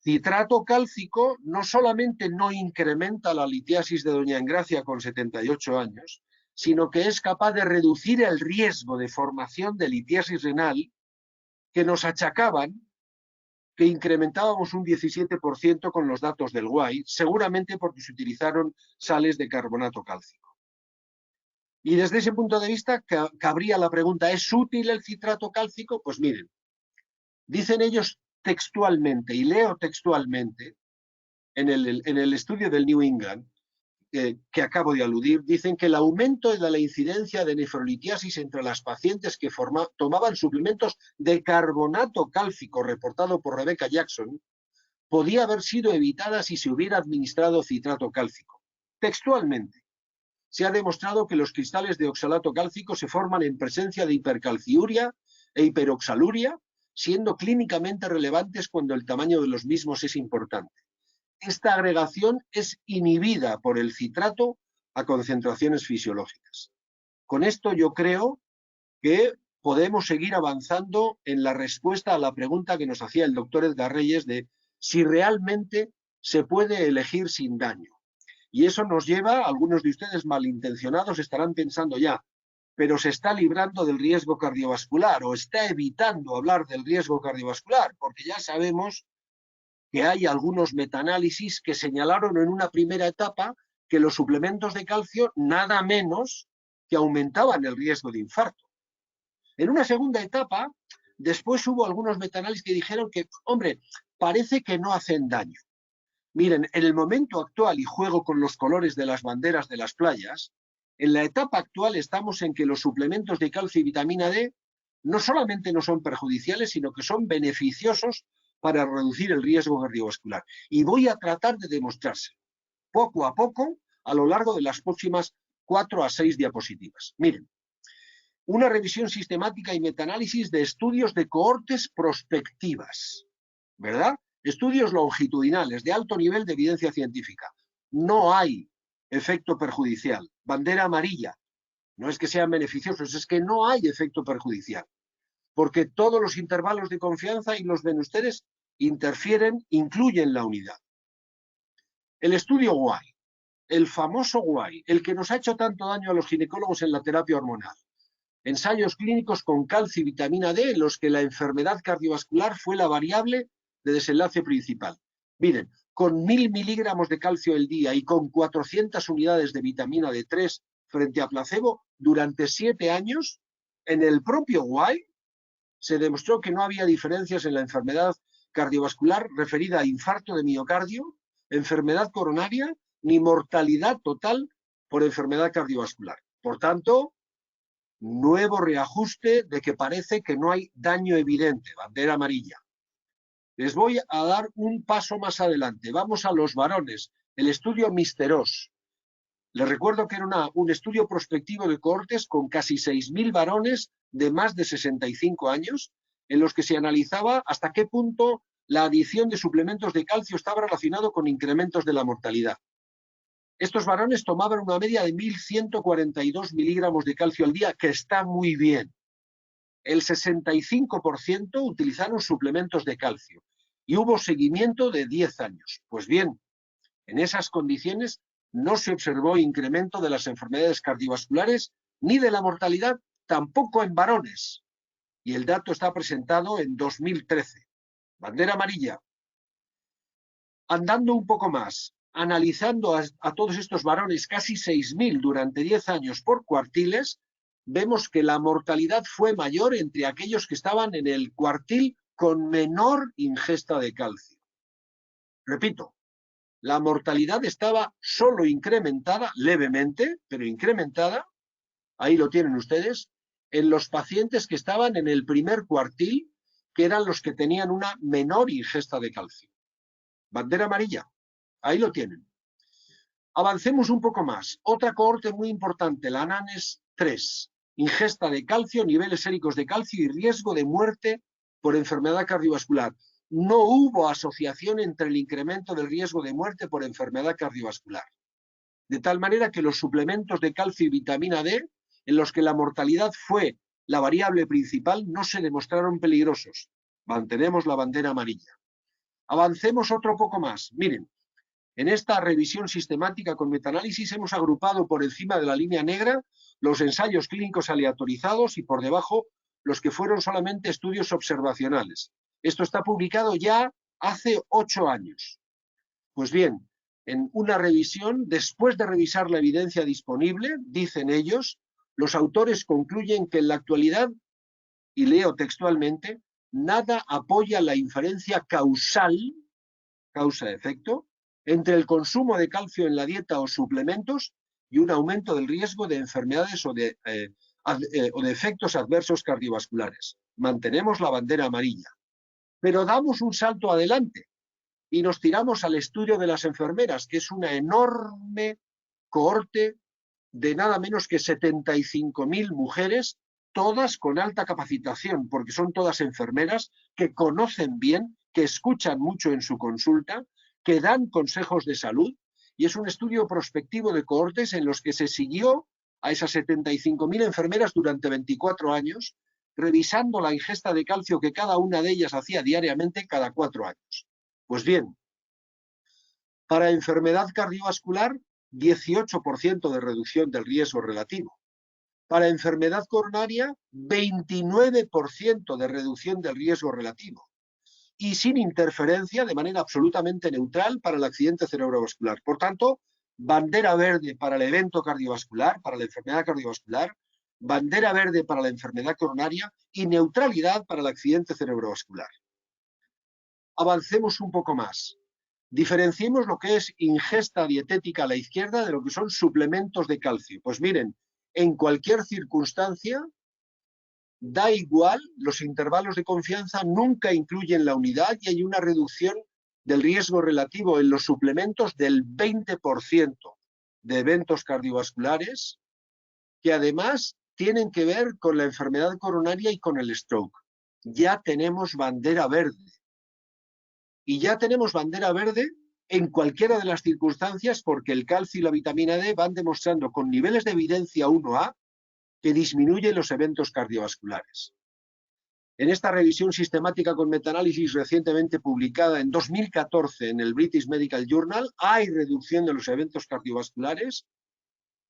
citrato cálcico no solamente no incrementa la litiasis de doña Engracia con 78 años, sino que es capaz de reducir el riesgo de formación de litiasis renal que nos achacaban que incrementábamos un 17% con los datos del WAI, seguramente porque se utilizaron sales de carbonato cálcico. Y desde ese punto de vista cabría la pregunta, ¿es útil el citrato cálcico? Pues miren, dicen ellos textualmente, y leo textualmente, en el estudio del New England, que acabo de aludir, dicen que el aumento de la incidencia de nefrolitiasis entre las pacientes que tomaban suplementos de carbonato cálcico, reportado por Rebecca Jackson, podía haber sido evitada si se hubiera administrado citrato cálcico. Textualmente, se ha demostrado que los cristales de oxalato cálcico se forman en presencia de hipercalciuria e hiperoxaluria, siendo clínicamente relevantes cuando el tamaño de los mismos es importante. Esta agregación es inhibida por el citrato a concentraciones fisiológicas. Con esto yo creo que podemos seguir avanzando en la respuesta a la pregunta que nos hacía el doctor Edgar Reyes de si realmente se puede elegir sin daño. Y eso nos lleva, algunos de ustedes malintencionados estarán pensando ya, pero se está librando del riesgo cardiovascular o está evitando hablar del riesgo cardiovascular, porque ya sabemos que hay algunos metaanálisis que señalaron en una primera etapa que los suplementos de calcio nada menos que aumentaban el riesgo de infarto. En una segunda etapa, después hubo algunos metaanálisis que dijeron que, hombre, parece que no hacen daño. Miren, en el momento actual, y juego con los colores de las banderas de las playas, en la etapa actual estamos en que los suplementos de calcio y vitamina D no solamente no son perjudiciales, sino que son beneficiosos para reducir el riesgo cardiovascular. Y voy a tratar de demostrárselo poco a poco a lo largo de las próximas 4 a 6 diapositivas. Miren, una revisión sistemática y metaanálisis de estudios de cohortes prospectivas, ¿verdad? Estudios longitudinales de alto nivel de evidencia científica. No hay efecto perjudicial. Bandera amarilla. No es que sean beneficiosos, es que no hay efecto perjudicial. Porque todos los intervalos de confianza y los menesteres interfieren, incluyen la unidad. El estudio Guay, el famoso Guay, el que nos ha hecho tanto daño a los ginecólogos en la terapia hormonal. Ensayos clínicos con calcio y vitamina D en los que la enfermedad cardiovascular fue la variable de desenlace principal. Miren, con 1000 miligramos de calcio al día y con 400 unidades de vitamina D3 frente a placebo, durante 7 años, en el propio Guay, se demostró que no había diferencias en la enfermedad cardiovascular referida a infarto de miocardio, enfermedad coronaria, ni mortalidad total por enfermedad cardiovascular. Por tanto, nuevo reajuste de que parece que no hay daño evidente, bandera amarilla. Les voy a dar un paso más adelante. Vamos a los varones. El estudio Misteros. Les recuerdo que era un estudio prospectivo de cohortes con casi 6.000 varones de más de 65 años, en los que se analizaba hasta qué punto la adición de suplementos de calcio estaba relacionado con incrementos de la mortalidad. Estos varones tomaban una media de 1.142 miligramos de calcio al día, que está muy bien. El 65% utilizaron suplementos de calcio y hubo seguimiento de 10 años. Pues bien, en esas condiciones no se observó incremento de las enfermedades cardiovasculares ni de la mortalidad, tampoco en varones. Y el dato está presentado en 2013. Bandera amarilla. Andando un poco más, analizando a todos estos varones, casi 6.000 durante 10 años por cuartiles, vemos que la mortalidad fue mayor entre aquellos que estaban en el cuartil con menor ingesta de calcio. Repito, la mortalidad estaba solo incrementada, levemente, pero incrementada, ahí lo tienen ustedes, en los pacientes que estaban en el primer cuartil, que eran los que tenían una menor ingesta de calcio. Bandera amarilla, ahí lo tienen. Avancemos un poco más. Otra cohorte muy importante, la ANANES 3. Ingesta de calcio, niveles séricos de calcio y riesgo de muerte por enfermedad cardiovascular. No hubo asociación entre el incremento del riesgo de muerte por enfermedad cardiovascular. De tal manera que los suplementos de calcio y vitamina D, en los que la mortalidad fue la variable principal, no se demostraron peligrosos. Mantenemos la bandera amarilla. Avancemos otro poco más. Miren, en esta revisión sistemática con metaanálisis hemos agrupado por encima de la línea negra los ensayos clínicos aleatorizados y por debajo los que fueron solamente estudios observacionales. Esto está publicado ya hace 8 años. Pues bien, en una revisión, después de revisar la evidencia disponible, dicen ellos, los autores concluyen que en la actualidad, y leo textualmente, nada apoya la inferencia causal, causa-efecto, entre el consumo de calcio en la dieta o suplementos y un aumento del riesgo de enfermedades o de efectos adversos cardiovasculares. Mantenemos la bandera amarilla. Pero damos un salto adelante y nos tiramos al estudio de las enfermeras, que es una enorme cohorte de nada menos que 75.000 mujeres, todas con alta capacitación, porque son todas enfermeras que conocen bien, que escuchan mucho en su consulta, que dan consejos de salud, y es un estudio prospectivo de cohortes en los que se siguió a esas 75.000 enfermeras durante 24 años, revisando la ingesta de calcio que cada una de ellas hacía diariamente cada 4 años. Pues bien, para enfermedad cardiovascular, 18% de reducción del riesgo relativo. Para enfermedad coronaria, 29% de reducción del riesgo relativo. Y sin interferencia, de manera absolutamente neutral, para el accidente cerebrovascular. Por tanto, bandera verde para el evento cardiovascular, para la enfermedad cardiovascular, bandera verde para la enfermedad coronaria y neutralidad para el accidente cerebrovascular. Avancemos un poco más. Diferenciemos lo que es ingesta dietética a la izquierda de lo que son suplementos de calcio. Pues miren, en cualquier circunstancia, da igual, los intervalos de confianza nunca incluyen la unidad y hay una reducción del riesgo relativo en los suplementos del 20% de eventos cardiovasculares que además tienen que ver con la enfermedad coronaria y con el stroke. Ya tenemos bandera verde. Y ya tenemos bandera verde en cualquiera de las circunstancias porque el calcio y la vitamina D van demostrando con niveles de evidencia 1A que disminuyen los eventos cardiovasculares. En esta revisión sistemática con metaanálisis recientemente publicada en 2014 en el British Medical Journal, hay reducción de los eventos cardiovasculares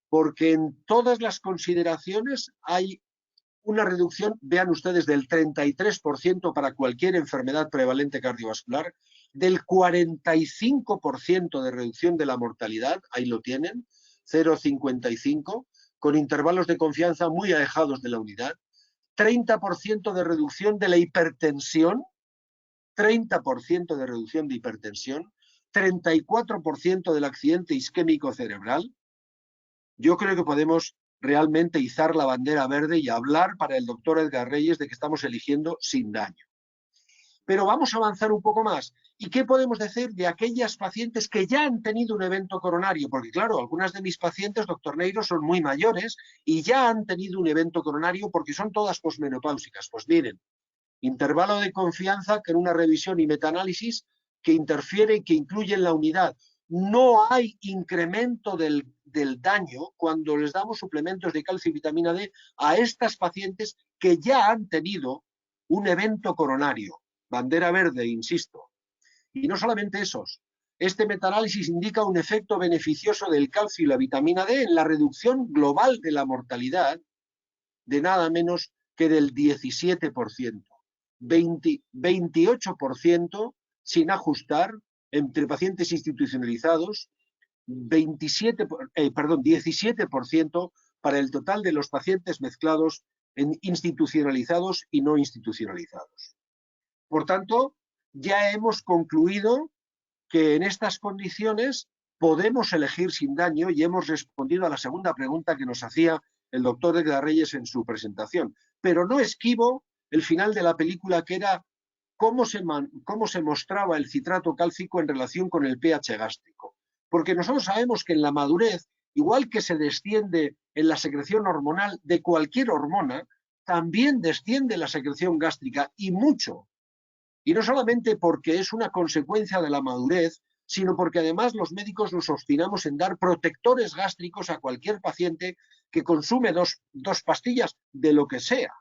porque en todas las consideraciones hay una reducción, vean ustedes, del 33% para cualquier enfermedad prevalente cardiovascular, del 45% de reducción de la mortalidad, ahí lo tienen, 0,55, con intervalos de confianza muy alejados de la unidad, 30% de reducción de la hipertensión, 30% de reducción de hipertensión, 34% del accidente isquémico cerebral. Yo creo que podemos realmente izar la bandera verde y hablar para el doctor Edgar Reyes de que estamos eligiendo sin daño. Pero vamos a avanzar un poco más. ¿Y qué podemos decir de aquellas pacientes que ya han tenido un evento coronario? Porque claro, algunas de mis pacientes, doctor Neiro, son muy mayores y ya han tenido un evento coronario porque son todas posmenopáusicas. Pues miren, intervalo de confianza que en una revisión y metaanálisis que interfiere y que incluye en la unidad. No hay incremento del daño cuando les damos suplementos de calcio y vitamina D a estas pacientes que ya han tenido un evento coronario. Bandera verde, insisto. Y no solamente esos. Este metaanálisis indica un efecto beneficioso del calcio y la vitamina D en la reducción global de la mortalidad de nada menos que del 17%. 28% sin ajustar entre pacientes institucionalizados, 17% para el total de los pacientes mezclados en institucionalizados y no institucionalizados. Por tanto, ya hemos concluido que en estas condiciones podemos elegir sin daño y hemos respondido a la segunda pregunta que nos hacía el doctor Edgar Reyes en su presentación. Pero no esquivo el final de la película, que era cómo se mostraba el citrato cálcico en relación con el pH gástrico. Porque nosotros sabemos que en la madurez, igual que se desciende en la secreción hormonal de cualquier hormona, también desciende la secreción gástrica y mucho. Y no solamente porque es una consecuencia de la madurez, sino porque además los médicos nos obstinamos en dar protectores gástricos a cualquier paciente que consume dos pastillas de lo que sea.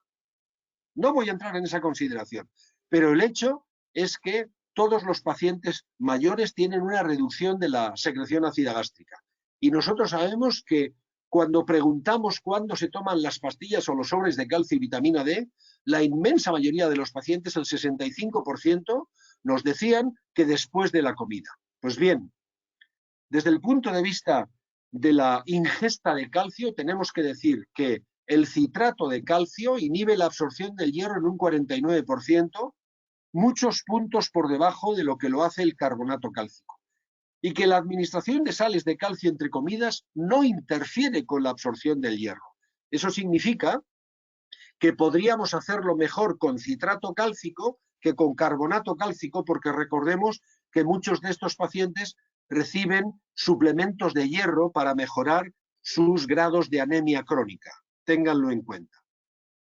No voy a entrar en esa consideración, pero el hecho es que todos los pacientes mayores tienen una reducción de la secreción ácida gástrica. Y nosotros sabemos que cuando preguntamos cuándo se toman las pastillas o los sobres de calcio y vitamina D, la inmensa mayoría de los pacientes, el 65%, nos decían que después de la comida. Pues bien, desde el punto de vista de la ingesta de calcio, tenemos que decir que el citrato de calcio inhibe la absorción del hierro en un 49%, muchos puntos por debajo de lo que lo hace el carbonato cálcico. Y que la administración de sales de calcio entre comidas no interfiere con la absorción del hierro. Eso significa que podríamos hacerlo mejor con citrato cálcico que con carbonato cálcico, porque recordemos que muchos de estos pacientes reciben suplementos de hierro para mejorar sus grados de anemia crónica. Ténganlo en cuenta.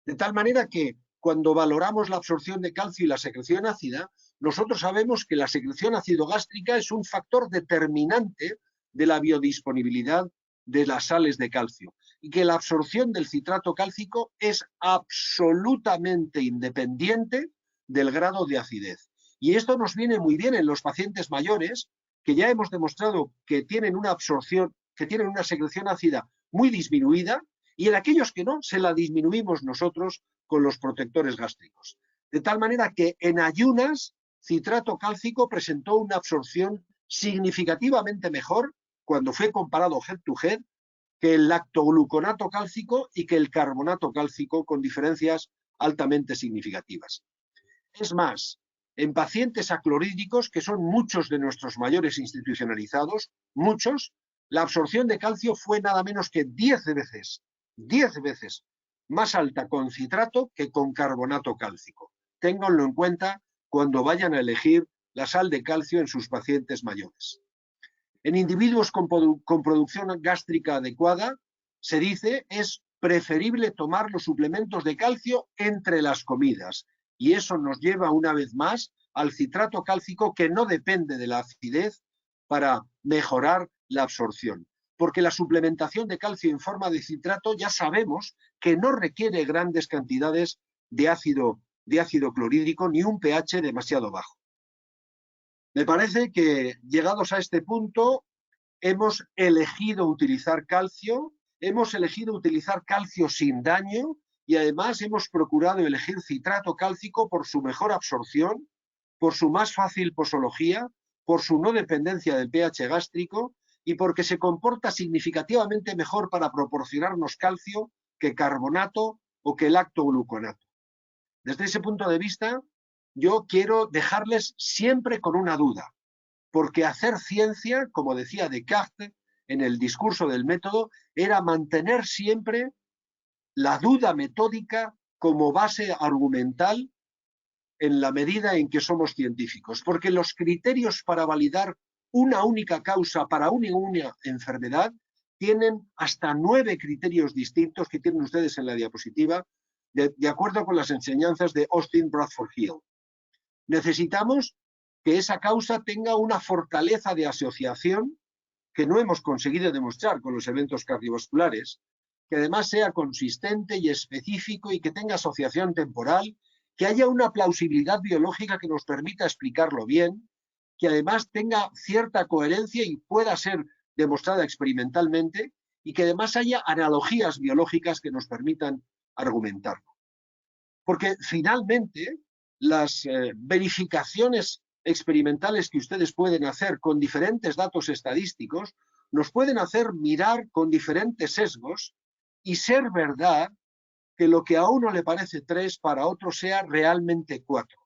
De tal manera que cuando valoramos la absorción de calcio y la secreción ácida, nosotros sabemos que la secreción ácido-gástrica es un factor determinante de la biodisponibilidad de las sales de calcio y que la absorción del citrato cálcico es absolutamente independiente del grado de acidez. Y esto nos viene muy bien en los pacientes mayores, que ya hemos demostrado que tienen una absorción, que tienen una secreción ácida muy disminuida, y en aquellos que no, se la disminuimos nosotros con los protectores gástricos. De tal manera que en ayunas, citrato cálcico presentó una absorción significativamente mejor cuando fue comparado head to head que el lactogluconato cálcico y que el carbonato cálcico, con diferencias altamente significativas. Es más, en pacientes aclorídicos, que son muchos de nuestros mayores institucionalizados, muchos, la absorción de calcio fue nada menos que 10 veces más alta con citrato que con carbonato cálcico. Ténganlo en cuenta cuando vayan a elegir la sal de calcio en sus pacientes mayores. En individuos con producción gástrica adecuada, se dice, es preferible tomar los suplementos de calcio entre las comidas. Y eso nos lleva una vez más al citrato cálcico, que no depende de la acidez para mejorar la absorción. Porque la suplementación de calcio en forma de citrato ya sabemos que no requiere grandes cantidades de ácido clorhídrico ni un pH demasiado bajo. Me parece que, llegados a este punto, hemos elegido utilizar calcio sin daño, y además hemos procurado elegir citrato cálcico por su mejor absorción, por su más fácil posología, por su no dependencia del pH gástrico y porque se comporta significativamente mejor para proporcionarnos calcio que carbonato o que lactogluconato. Desde ese punto de vista, yo quiero dejarles siempre con una duda, porque hacer ciencia, como decía Descartes en el discurso del método, era mantener siempre la duda metódica como base argumental en la medida en que somos científicos, porque los criterios para validar una única causa para una enfermedad tienen hasta 9 criterios distintos que tienen ustedes en la diapositiva, de acuerdo con las enseñanzas de Austin Bradford Hill. Necesitamos que esa causa tenga una fortaleza de asociación que no hemos conseguido demostrar con los eventos cardiovasculares, que además sea consistente y específico y que tenga asociación temporal, que haya una plausibilidad biológica que nos permita explicarlo bien, que además tenga cierta coherencia y pueda ser demostrada experimentalmente, y que además haya analogías biológicas que nos permitan argumentarlo. Porque finalmente las verificaciones experimentales que ustedes pueden hacer con diferentes datos estadísticos nos pueden hacer mirar con diferentes sesgos y ser verdad que lo que a uno le parece 3 para otro sea realmente 4.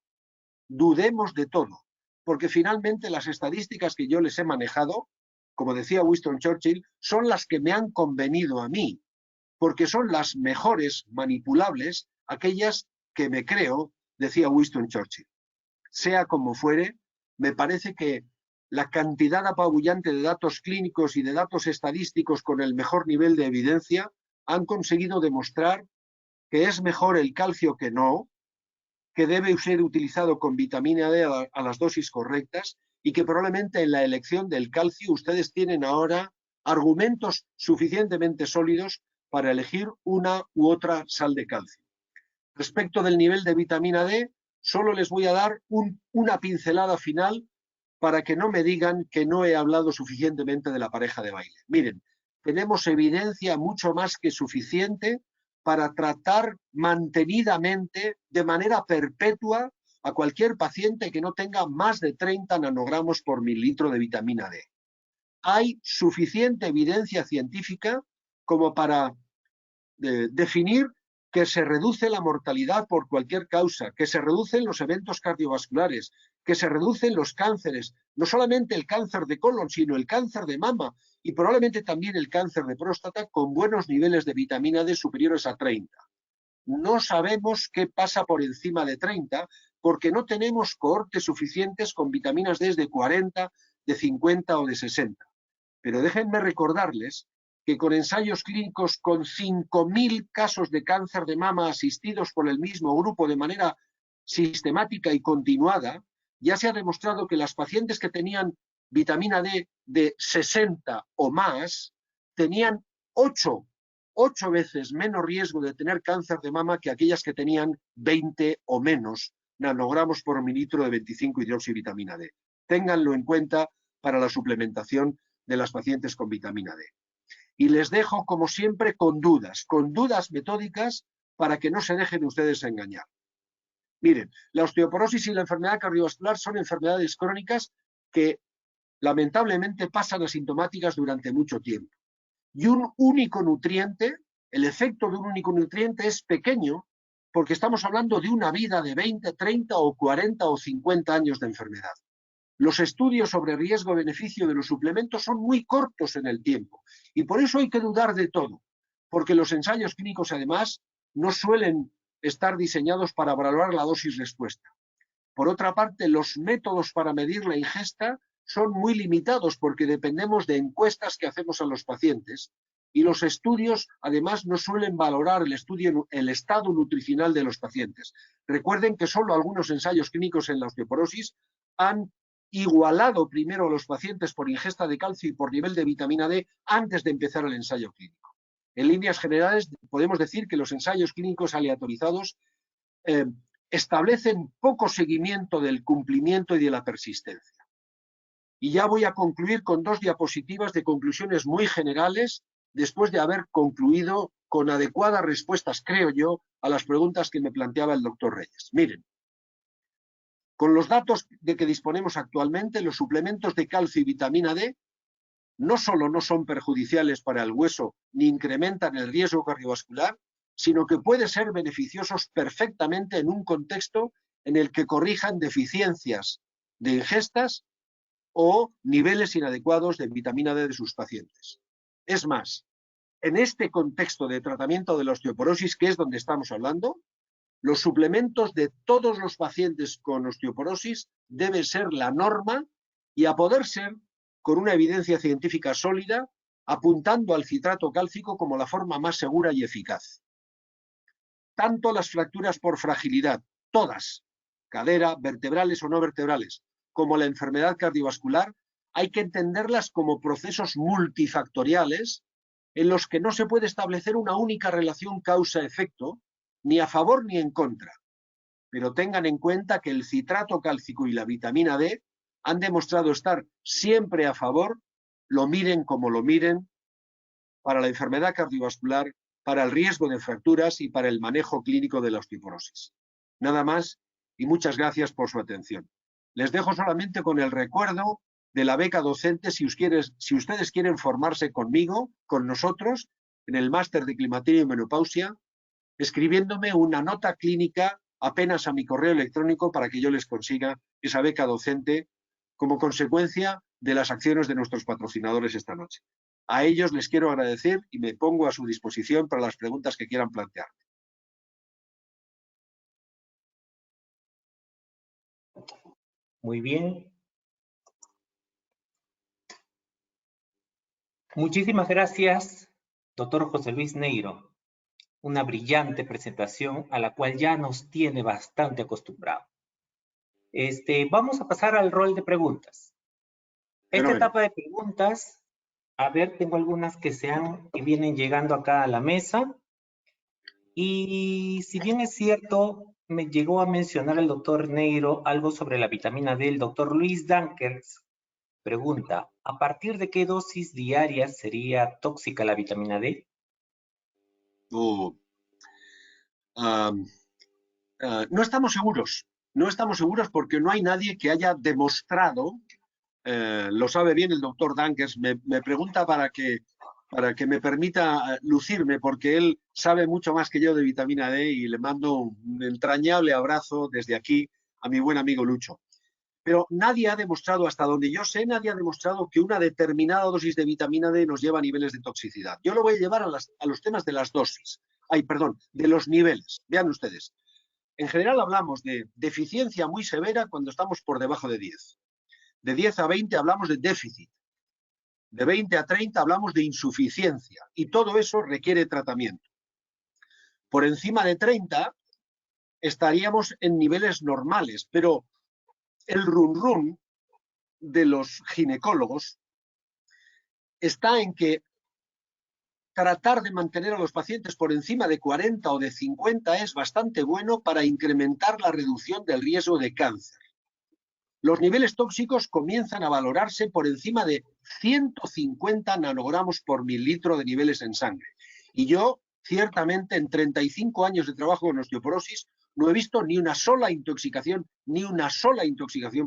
Dudemos de todo, porque finalmente las estadísticas que yo les he manejado, como decía Winston Churchill, son las que me han convenido a mí, porque son las mejores manipulables, aquellas que me creo, decía Winston Churchill. Sea como fuere, me parece que la cantidad apabullante de datos clínicos y de datos estadísticos con el mejor nivel de evidencia han conseguido demostrar que es mejor el calcio que no, que debe ser utilizado con vitamina D a las dosis correctas y que probablemente en la elección del calcio ustedes tienen ahora argumentos suficientemente sólidos para elegir una u otra sal de calcio. Respecto del nivel de vitamina D, solo les voy a dar una pincelada final para que no me digan que no he hablado suficientemente de la pareja de baile. Miren, tenemos evidencia mucho más que suficiente para tratar mantenidamente, de manera perpetua, a cualquier paciente que no tenga más de 30 nanogramos por mililitro de vitamina D. Hay suficiente evidencia científica como para definir que se reduce la mortalidad por cualquier causa, que se reducen los eventos cardiovasculares, que se reducen los cánceres, no solamente el cáncer de colon, sino el cáncer de mama y probablemente también el cáncer de próstata con buenos niveles de vitamina D superiores a 30. No sabemos qué pasa por encima de 30 porque no tenemos cohortes suficientes con vitaminas D de 40, de 50 o de 60. Pero déjenme recordarles que con ensayos clínicos con 5.000 casos de cáncer de mama asistidos por el mismo grupo de manera sistemática y continuada, ya se ha demostrado que las pacientes que tenían vitamina D de 60 o más tenían 8 veces menos riesgo de tener cáncer de mama que aquellas que tenían 20 o menos nanogramos por mililitro de 25-hidroxivitamina D. Ténganlo en cuenta para la suplementación de las pacientes con vitamina D. Y les dejo, como siempre, con dudas metódicas para que no se dejen ustedes engañar. Miren, la osteoporosis y la enfermedad cardiovascular son enfermedades crónicas que lamentablemente pasan asintomáticas durante mucho tiempo. Y un único nutriente, el efecto de un único nutriente es pequeño porque estamos hablando de una vida de 20, 30 o 40 o 50 años de enfermedad. Los estudios sobre riesgo-beneficio de los suplementos son muy cortos en el tiempo y por eso hay que dudar de todo, porque los ensayos clínicos además no suelen estar diseñados para valorar la dosis-respuesta. Por otra parte, los métodos para medir la ingesta son muy limitados porque dependemos de encuestas que hacemos a los pacientes y los estudios además no suelen valorar el estado nutricional de los pacientes. Recuerden que solo algunos ensayos clínicos en la osteoporosis han igualado primero a los pacientes por ingesta de calcio y por nivel de vitamina D antes de empezar el ensayo clínico. En líneas generales, podemos decir que los ensayos clínicos aleatorizados establecen poco seguimiento del cumplimiento y de la persistencia. Y ya voy a concluir con 2 diapositivas de conclusiones muy generales, después de haber concluido con adecuadas respuestas, creo yo, a las preguntas que me planteaba el doctor Reyes. Miren, con los datos de que disponemos actualmente, los suplementos de calcio y vitamina D no solo no son perjudiciales para el hueso ni incrementan el riesgo cardiovascular, sino que pueden ser beneficiosos perfectamente en un contexto en el que corrijan deficiencias de ingestas o niveles inadecuados de vitamina D de sus pacientes. Es más, en este contexto de tratamiento de la osteoporosis, que es donde estamos hablando, los suplementos de todos los pacientes con osteoporosis deben ser la norma y a poder ser con una evidencia científica sólida, apuntando al citrato cálcico como la forma más segura y eficaz. Tanto las fracturas por fragilidad, todas, cadera, vertebrales o no vertebrales, como la enfermedad cardiovascular, hay que entenderlas como procesos multifactoriales en los que no se puede establecer una única relación causa-efecto, ni a favor ni en contra. Pero tengan en cuenta que el citrato cálcico y la vitamina D han demostrado estar siempre a favor, lo miren como lo miren, para la enfermedad cardiovascular, para el riesgo de fracturas y para el manejo clínico de la osteoporosis. Nada más y muchas gracias por su atención. Les dejo solamente con el recuerdo de la beca docente si ustedes quieren formarse conmigo, con nosotros, en el máster de climaterio y menopausia, escribiéndome una nota clínica apenas a mi correo electrónico para que yo les consiga esa beca docente como consecuencia de las acciones de nuestros patrocinadores esta noche. A ellos les quiero agradecer y me pongo a su disposición para las preguntas que quieran plantear. Muy bien. Muchísimas gracias, doctor José Luis Neiro. Una brillante presentación a la cual ya nos tiene bastante acostumbrado. Vamos a pasar al rol de preguntas. Esta etapa de preguntas, a ver, tengo algunas que vienen llegando acá a la mesa. Y si bien es cierto, me llegó a mencionar el doctor Neiro algo sobre la vitamina D. El doctor Luis Dankers pregunta, ¿a partir de qué dosis diarias sería tóxica la vitamina D? No estamos seguros. No estamos seguros porque no hay nadie que haya demostrado, lo sabe bien el doctor Dankers, me pregunta para que me permita lucirme, porque él sabe mucho más que yo de vitamina D y le mando un entrañable abrazo desde aquí a mi buen amigo Lucho. Pero nadie ha demostrado, hasta donde yo sé, nadie ha demostrado que una determinada dosis de vitamina D nos lleva a niveles de toxicidad. Yo lo voy a llevar a los temas de las dosis. De los niveles. Vean ustedes. En general hablamos de deficiencia muy severa cuando estamos por debajo de 10. De 10 a 20 hablamos de déficit. De 20 a 30 hablamos de insuficiencia. Y todo eso requiere tratamiento. Por encima de 30 estaríamos en niveles normales, pero el run de los ginecólogos está en que tratar de mantener a los pacientes por encima de 40 o de 50 es bastante bueno para incrementar la reducción del riesgo de cáncer. Los niveles tóxicos comienzan a valorarse por encima de 150 nanogramos por mililitro de niveles en sangre. Y yo, ciertamente, en 35 años de trabajo en osteoporosis, no he visto ni una sola intoxicación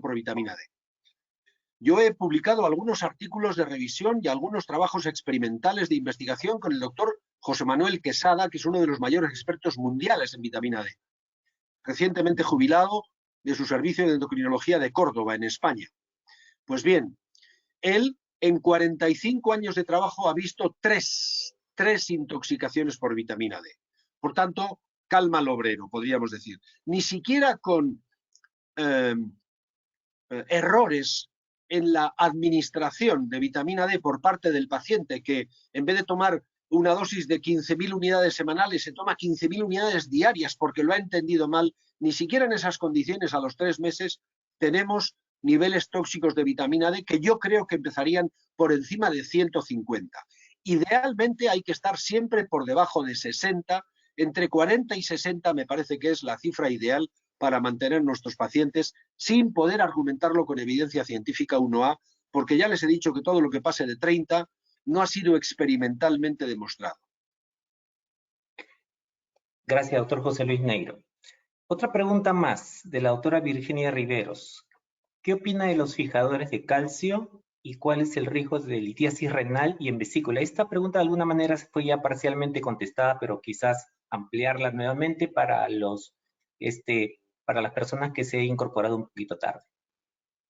por vitamina D. Yo he publicado algunos artículos de revisión y algunos trabajos experimentales de investigación con el doctor José Manuel Quesada, que es uno de los mayores expertos mundiales en vitamina D, recientemente jubilado de su servicio de endocrinología de Córdoba, en España. Pues bien, él en 45 años de trabajo ha visto tres intoxicaciones por vitamina D. Por tanto, calma al obrero, podríamos decir. Ni siquiera con errores en la administración de vitamina D por parte del paciente, que en vez de tomar una dosis de 15.000 unidades semanales, se toma 15.000 unidades diarias porque lo ha entendido mal, ni siquiera en esas condiciones a los 3 meses tenemos niveles tóxicos de vitamina D que yo creo que empezarían por encima de 150. Idealmente hay que estar siempre por debajo de 60, entre 40 y 60 me parece que es la cifra ideal para mantener nuestros pacientes sin poder argumentarlo con evidencia científica 1A, porque ya les he dicho que todo lo que pase de 30 no ha sido experimentalmente demostrado. Gracias, doctor José Luis Negro. Otra pregunta más de la doctora Virginia Riveros. ¿Qué opina de los fijadores de calcio y cuál es el riesgo de litiasis renal y en vesícula? Esta pregunta de alguna manera fue ya parcialmente contestada, pero quizás ampliarla nuevamente para las personas que se han incorporado un poquito tarde.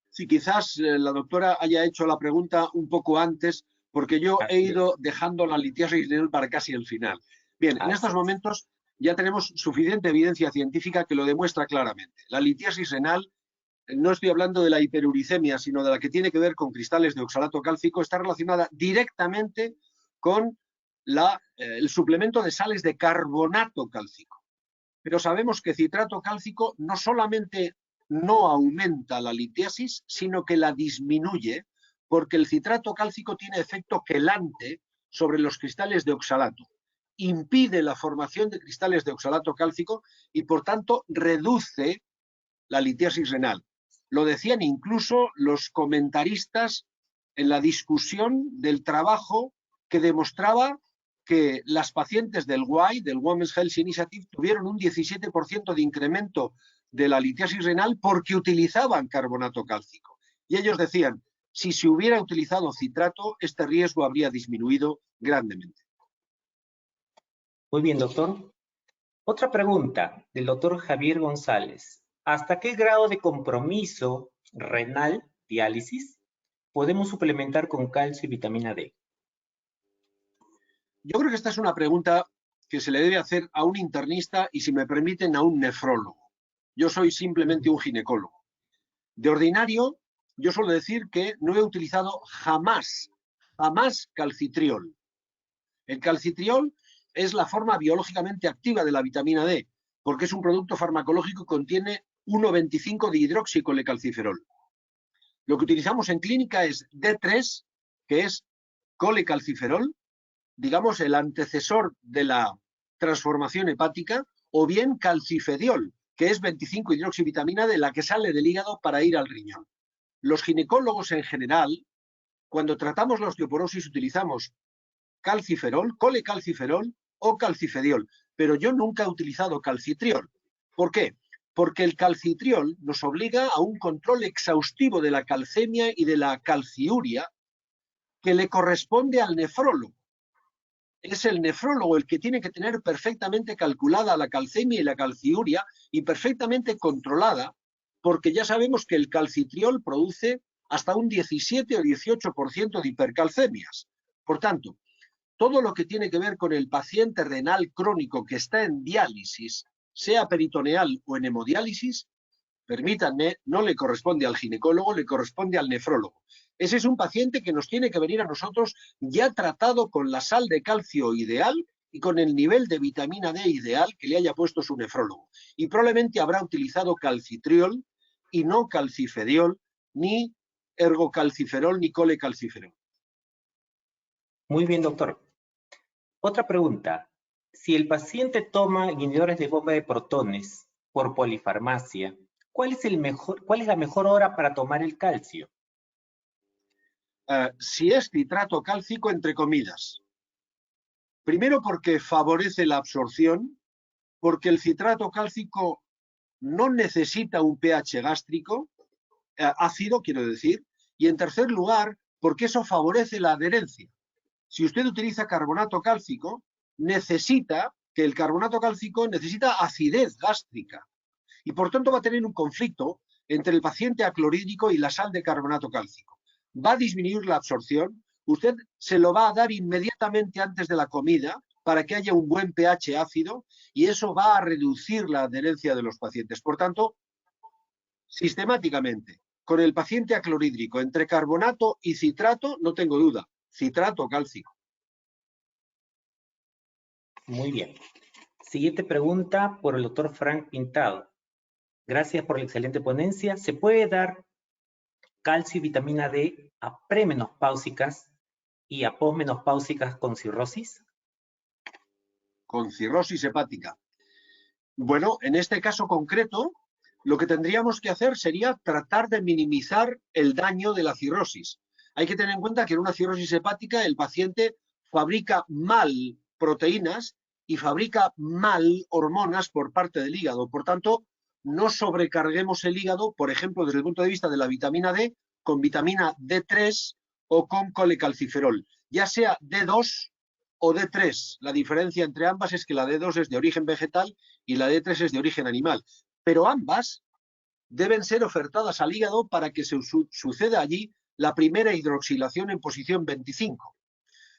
Sí, quizás la doctora haya hecho la pregunta un poco antes, porque yo he ido dejando la litiasis renal para casi el final. Bien, en estos momentos ya tenemos suficiente evidencia científica que lo demuestra claramente. La litiasis renal, no estoy hablando de la hiperuricemia, sino de la que tiene que ver con cristales de oxalato cálcico, está relacionada directamente con el suplemento de sales de carbonato cálcico. Pero sabemos que citrato cálcico no solamente no aumenta la litiasis, sino que la disminuye, porque el citrato cálcico tiene efecto quelante sobre los cristales de oxalato. Impide la formación de cristales de oxalato cálcico y, por tanto, reduce la litiasis renal. Lo decían incluso los comentaristas en la discusión del trabajo que demostraba que las pacientes del WHI, del Women's Health Initiative, tuvieron un 17% de incremento de la litiasis renal porque utilizaban carbonato cálcico. Y ellos decían, si se hubiera utilizado citrato, este riesgo habría disminuido grandemente. Muy bien, doctor. Otra pregunta del doctor Javier González. ¿Hasta qué grado de compromiso renal, diálisis, podemos suplementar con calcio y vitamina D? Yo creo que esta es una pregunta que se le debe hacer a un internista y, si me permiten, a un nefrólogo. Yo soy simplemente un ginecólogo. De ordinario, yo suelo decir que no he utilizado jamás calcitriol. El calcitriol es la forma biológicamente activa de la vitamina D, porque es un producto farmacológico que contiene 1,25 de hidroxicolecalciferol. Lo que utilizamos en clínica es D3, que es colecalciferol, digamos el antecesor de la transformación hepática, o bien calcifediol, que es 25-hidroxivitamina D, la que sale del hígado para ir al riñón. Los ginecólogos en general, cuando tratamos la osteoporosis, utilizamos calciferol, colecalciferol o calcifediol, pero yo nunca he utilizado calcitriol. ¿Por qué? Porque el calcitriol nos obliga a un control exhaustivo de la calcemia y de la calciuria que le corresponde al nefrólogo. Es el nefrólogo el que tiene que tener perfectamente calculada la calcemia y la calciuria y perfectamente controlada, porque ya sabemos que el calcitriol produce hasta un 17 o 18% de hipercalcemias. Por tanto, todo lo que tiene que ver con el paciente renal crónico que está en diálisis, sea peritoneal o en hemodiálisis, permítanme, no le corresponde al ginecólogo, le corresponde al nefrólogo. Ese es un paciente que nos tiene que venir a nosotros ya tratado con la sal de calcio ideal y con el nivel de vitamina D ideal que le haya puesto su nefrólogo. Y probablemente habrá utilizado calcitriol y no calcifediol, ni ergocalciferol, ni colecalciferol. Muy bien, doctor. Otra pregunta. Si el paciente toma inhibidores de bomba de protones por polifarmacia, ¿cuál es la mejor hora para tomar el calcio? Si es citrato cálcico, entre comidas. Primero porque favorece la absorción, porque el citrato cálcico no necesita un pH gástrico, ácido quiero decir, Y en tercer lugar, porque eso favorece la adherencia. Si usted utiliza carbonato cálcico, el carbonato cálcico necesita acidez gástrica. Y por tanto va a tener un conflicto entre el paciente aclorhídrico y la sal de carbonato cálcico. Va a disminuir la absorción, usted se lo va a dar inmediatamente antes de la comida para que haya un buen pH ácido y eso va a reducir la adherencia de los pacientes. Por tanto, sistemáticamente, con el paciente aclorhídrico, entre carbonato y citrato, no tengo duda, citrato cálcico. Muy bien. Siguiente pregunta por el doctor Frank Pintado. Gracias por la excelente ponencia. ¿Se puede dar calcio y vitamina D a premenopáusicas y a posmenopáusicas con cirrosis? Con cirrosis hepática. Bueno, en este caso concreto, lo que tendríamos que hacer sería tratar de minimizar el daño de la cirrosis. Hay que tener en cuenta que en una cirrosis hepática el paciente fabrica mal proteínas y fabrica mal hormonas por parte del hígado. Por tanto, no sobrecarguemos el hígado, por ejemplo, desde el punto de vista de la vitamina D, con vitamina D3 o con colecalciferol, ya sea D2 o D3. La diferencia entre ambas es que la D2 es de origen vegetal y la D3 es de origen animal. Pero ambas deben ser ofertadas al hígado para que se suceda allí la primera hidroxilación en posición 25.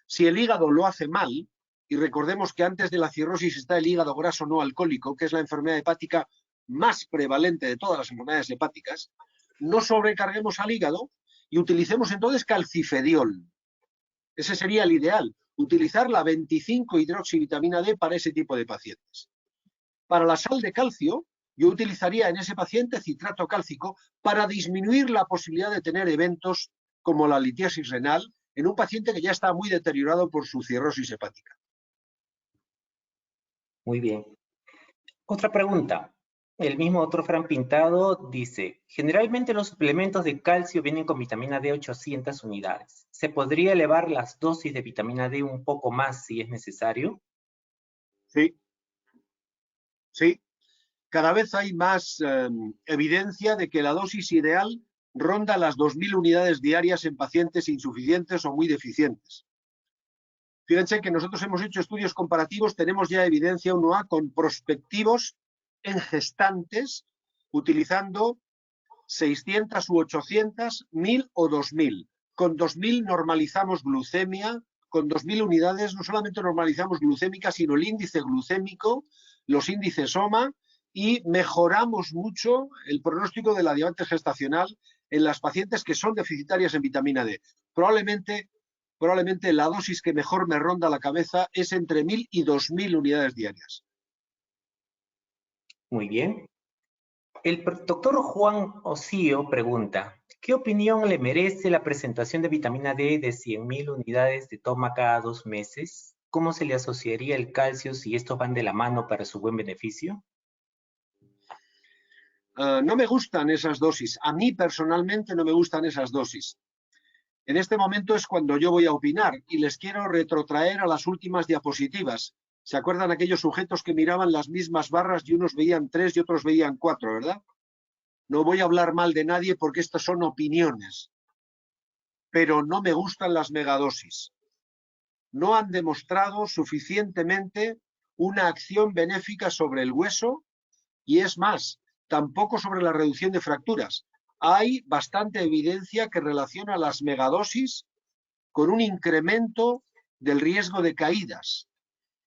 Si el hígado lo hace mal, y recordemos que antes de la cirrosis está el hígado graso no alcohólico, que es la enfermedad hepática más prevalente de todas las enfermedades hepáticas, no sobrecarguemos al hígado y utilicemos entonces calcifediol. Ese sería el ideal, utilizar la 25-hidroxivitamina D para ese tipo de pacientes. Para la sal de calcio, yo utilizaría en ese paciente citrato cálcico para disminuir la posibilidad de tener eventos como la litiasis renal en un paciente que ya está muy deteriorado por su cirrosis hepática. Muy bien. Otra pregunta. El mismo doctor Fran Pintado dice, generalmente los suplementos de calcio vienen con vitamina D 800 unidades. ¿Se podría elevar las dosis de vitamina D un poco más si es necesario? Sí. Sí. Cada vez hay más evidencia de que la dosis ideal ronda las 2.000 unidades diarias en pacientes insuficientes o muy deficientes. Fíjense que nosotros hemos hecho estudios comparativos, tenemos ya evidencia 1A con prospectivos en gestantes utilizando 600 u 800, 1.000 o 2.000. Con 2.000 normalizamos glucemia, con 2.000 unidades no solamente normalizamos glucémica, sino el índice glucémico, los índices OMA, y mejoramos mucho el pronóstico de la diabetes gestacional en las pacientes que son deficitarias en vitamina D. Probablemente la dosis que mejor me ronda la cabeza es entre 1.000 y 2.000 unidades diarias. Muy bien. El doctor Juan Osío pregunta, ¿qué opinión le merece la presentación de vitamina D de 100.000 unidades de toma cada 2 meses? ¿Cómo se le asociaría el calcio si estos van de la mano para su buen beneficio? No me gustan esas dosis. A mí personalmente no me gustan esas dosis. En este momento es cuando yo voy a opinar y les quiero retrotraer a las últimas diapositivas. ¿Se acuerdan aquellos sujetos que miraban las mismas barras y unos veían 3 y otros veían 4, verdad? No voy a hablar mal de nadie porque estas son opiniones. Pero no me gustan las megadosis. No han demostrado suficientemente una acción benéfica sobre el hueso y es más, tampoco sobre la reducción de fracturas. Hay bastante evidencia que relaciona las megadosis con un incremento del riesgo de caídas.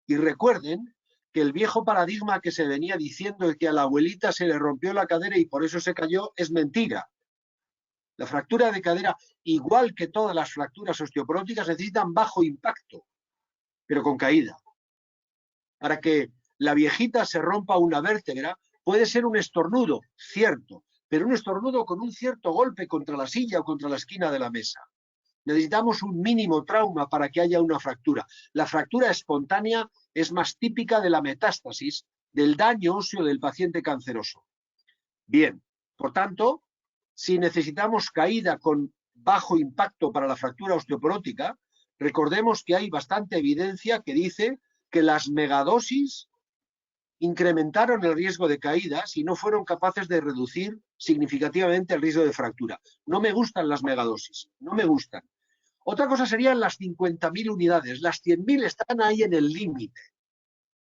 Y recuerden que el viejo paradigma que se venía diciendo de que a la abuelita se le rompió la cadera y por eso se cayó es mentira. La fractura de cadera, igual que todas las fracturas osteoporóticas, necesitan bajo impacto, pero con caída. Para que la viejita se rompa una vértebra, puede ser un estornudo, cierto, pero un estornudo con un cierto golpe contra la silla o contra la esquina de la mesa. Necesitamos un mínimo trauma para que haya una fractura. La fractura espontánea es más típica de la metástasis, del daño óseo del paciente canceroso. Bien, por tanto, si necesitamos caída con bajo impacto para la fractura osteoporótica, recordemos que hay bastante evidencia que dice que las megadosis incrementaron el riesgo de caídas y no fueron capaces de reducir significativamente el riesgo de fractura. No me gustan las megadosis, no me gustan. Otra cosa serían las 50.000 unidades, las 100.000 están ahí en el límite,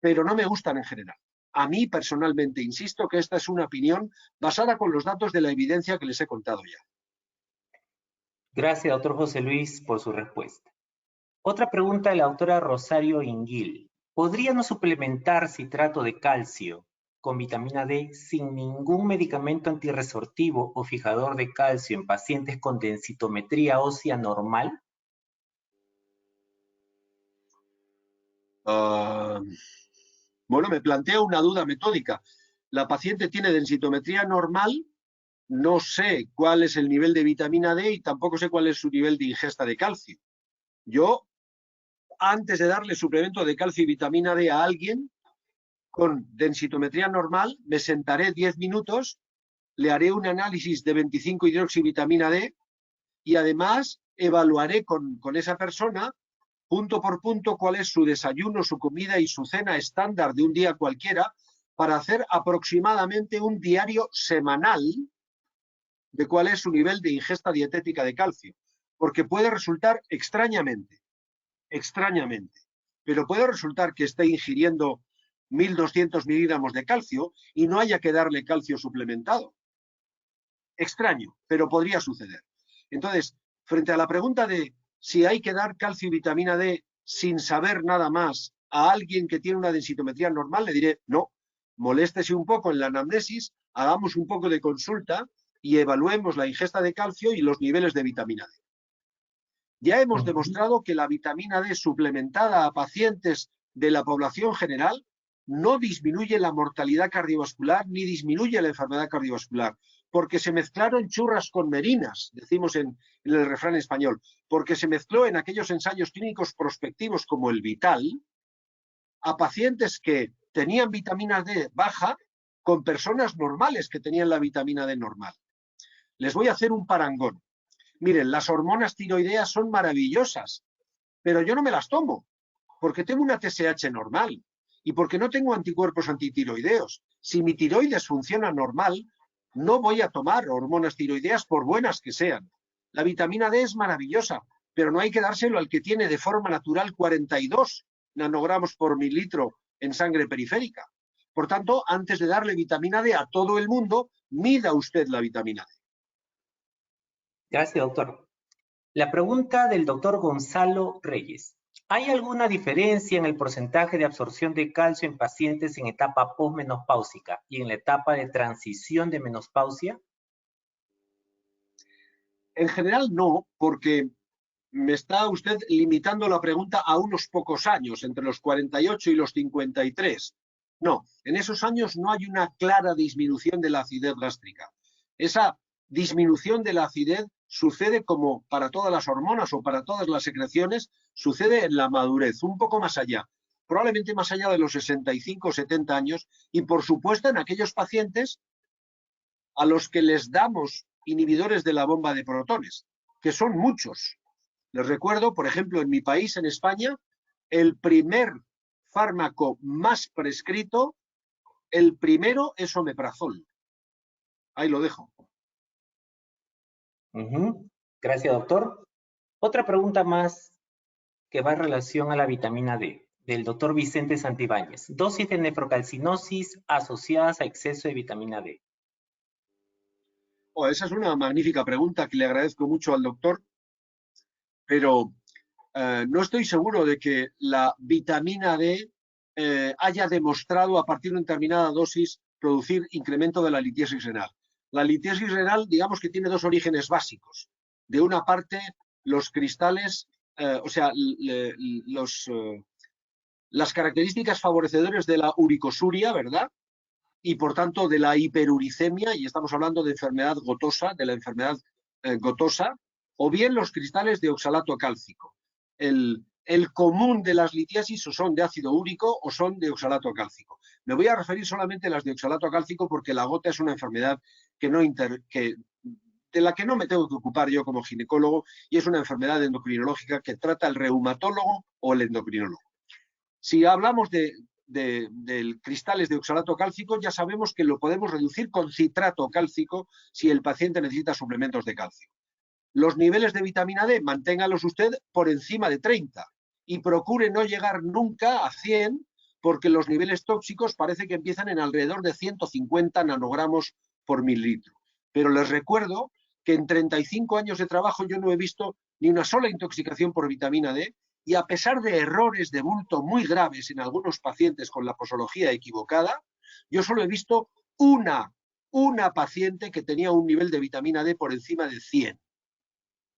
pero no me gustan en general. A mí personalmente, insisto que esta es una opinión basada con los datos de la evidencia que les he contado ya. Gracias, doctor José Luis, por su respuesta. Otra pregunta de la doctora Rosario Inguil. ¿Podría no suplementar citrato de calcio con vitamina D sin ningún medicamento antirresortivo o fijador de calcio en pacientes con densitometría ósea normal? Bueno, me plantea una duda metódica. La paciente tiene densitometría normal, no sé cuál es el nivel de vitamina D y tampoco sé cuál es su nivel de ingesta de calcio. Yo, antes de darle suplemento de calcio y vitamina D a alguien con densitometría normal, me sentaré 10 minutos, le haré un análisis de 25-hidroxivitamina D y además evaluaré con esa persona punto por punto cuál es su desayuno, su comida y su cena estándar de un día cualquiera para hacer aproximadamente un diario semanal de cuál es su nivel de ingesta dietética de calcio. Porque puede resultar extrañamente, pero puede resultar que esté ingiriendo 1.200 miligramos de calcio y no haya que darle calcio suplementado. Extraño, pero podría suceder. Entonces, frente a la pregunta de si hay que dar calcio y vitamina D sin saber nada más a alguien que tiene una densitometría normal, le diré, no, moléstese un poco en la anamnesis, hagamos un poco de consulta y evaluemos la ingesta de calcio y los niveles de vitamina D. Ya hemos demostrado que la vitamina D suplementada a pacientes de la población general no disminuye la mortalidad cardiovascular ni disminuye la enfermedad cardiovascular, porque se mezclaron churras con merinas, decimos en el refrán español, porque se mezcló en aquellos ensayos clínicos prospectivos como el Vital a pacientes que tenían vitamina D baja con personas normales que tenían la vitamina D normal. Les voy a hacer un parangón. Miren, las hormonas tiroideas son maravillosas, pero yo no me las tomo porque tengo una TSH normal y porque no tengo anticuerpos antitiroideos. Si mi tiroides funciona normal, no voy a tomar hormonas tiroideas por buenas que sean. La vitamina D es maravillosa, pero no hay que dárselo al que tiene de forma natural 42 nanogramos por mililitro en sangre periférica. Por tanto, antes de darle vitamina D a todo el mundo, mida usted la vitamina D. Gracias, doctor. La pregunta del doctor Gonzalo Reyes. ¿Hay alguna diferencia en el porcentaje de absorción de calcio en pacientes en etapa posmenopáusica y en la etapa de transición de menopausia? En general no, porque me está usted limitando la pregunta a unos pocos años, entre los 48 y los 53. No, en esos años no hay una clara disminución de la acidez gástrica. Esa disminución de la acidez sucede como para todas las hormonas o para todas las secreciones, sucede en la madurez, un poco más allá, probablemente más allá de los 65 o 70 años y por supuesto en aquellos pacientes a los que les damos inhibidores de la bomba de protones, que son muchos. Les recuerdo, por ejemplo, en mi país, en España, el primer fármaco más prescrito, el primero es omeprazol. Ahí lo dejo. Gracias, doctor. Otra pregunta más que va en relación a la vitamina D, del doctor Vicente Santibáñez. Dosis de nefrocalcinosis asociadas a exceso de vitamina D. Esa es una magnífica pregunta que le agradezco mucho al doctor, pero no estoy seguro de que la vitamina D haya demostrado a partir de una determinada dosis producir incremento de la litiasis renal. La litiasis renal, digamos que tiene dos orígenes básicos. De una parte, los cristales, las características favorecedoras de la uricosuria, ¿verdad? Y por tanto de la hiperuricemia, y estamos hablando de enfermedad gotosa, de la enfermedad gotosa, o bien los cristales de oxalato cálcico. El común de las litiasis o son de ácido úrico o son de oxalato cálcico. Me voy a referir solamente a las de oxalato cálcico porque la gota es una enfermedad de la que no me tengo que ocupar yo como ginecólogo y es una enfermedad endocrinológica que trata el reumatólogo o el endocrinólogo. Si hablamos de cristales de oxalato cálcico, ya sabemos que lo podemos reducir con citrato cálcico si el paciente necesita suplementos de calcio. Los niveles de vitamina D, manténgalos usted por encima de 30 y procure no llegar nunca a 100, porque los niveles tóxicos parece que empiezan en alrededor de 150 nanogramos por mililitro. Pero les recuerdo que en 35 años de trabajo yo no he visto ni una sola intoxicación por vitamina D, y a pesar de errores de bulto muy graves en algunos pacientes con la posología equivocada, yo solo he visto una paciente que tenía un nivel de vitamina D por encima de 100.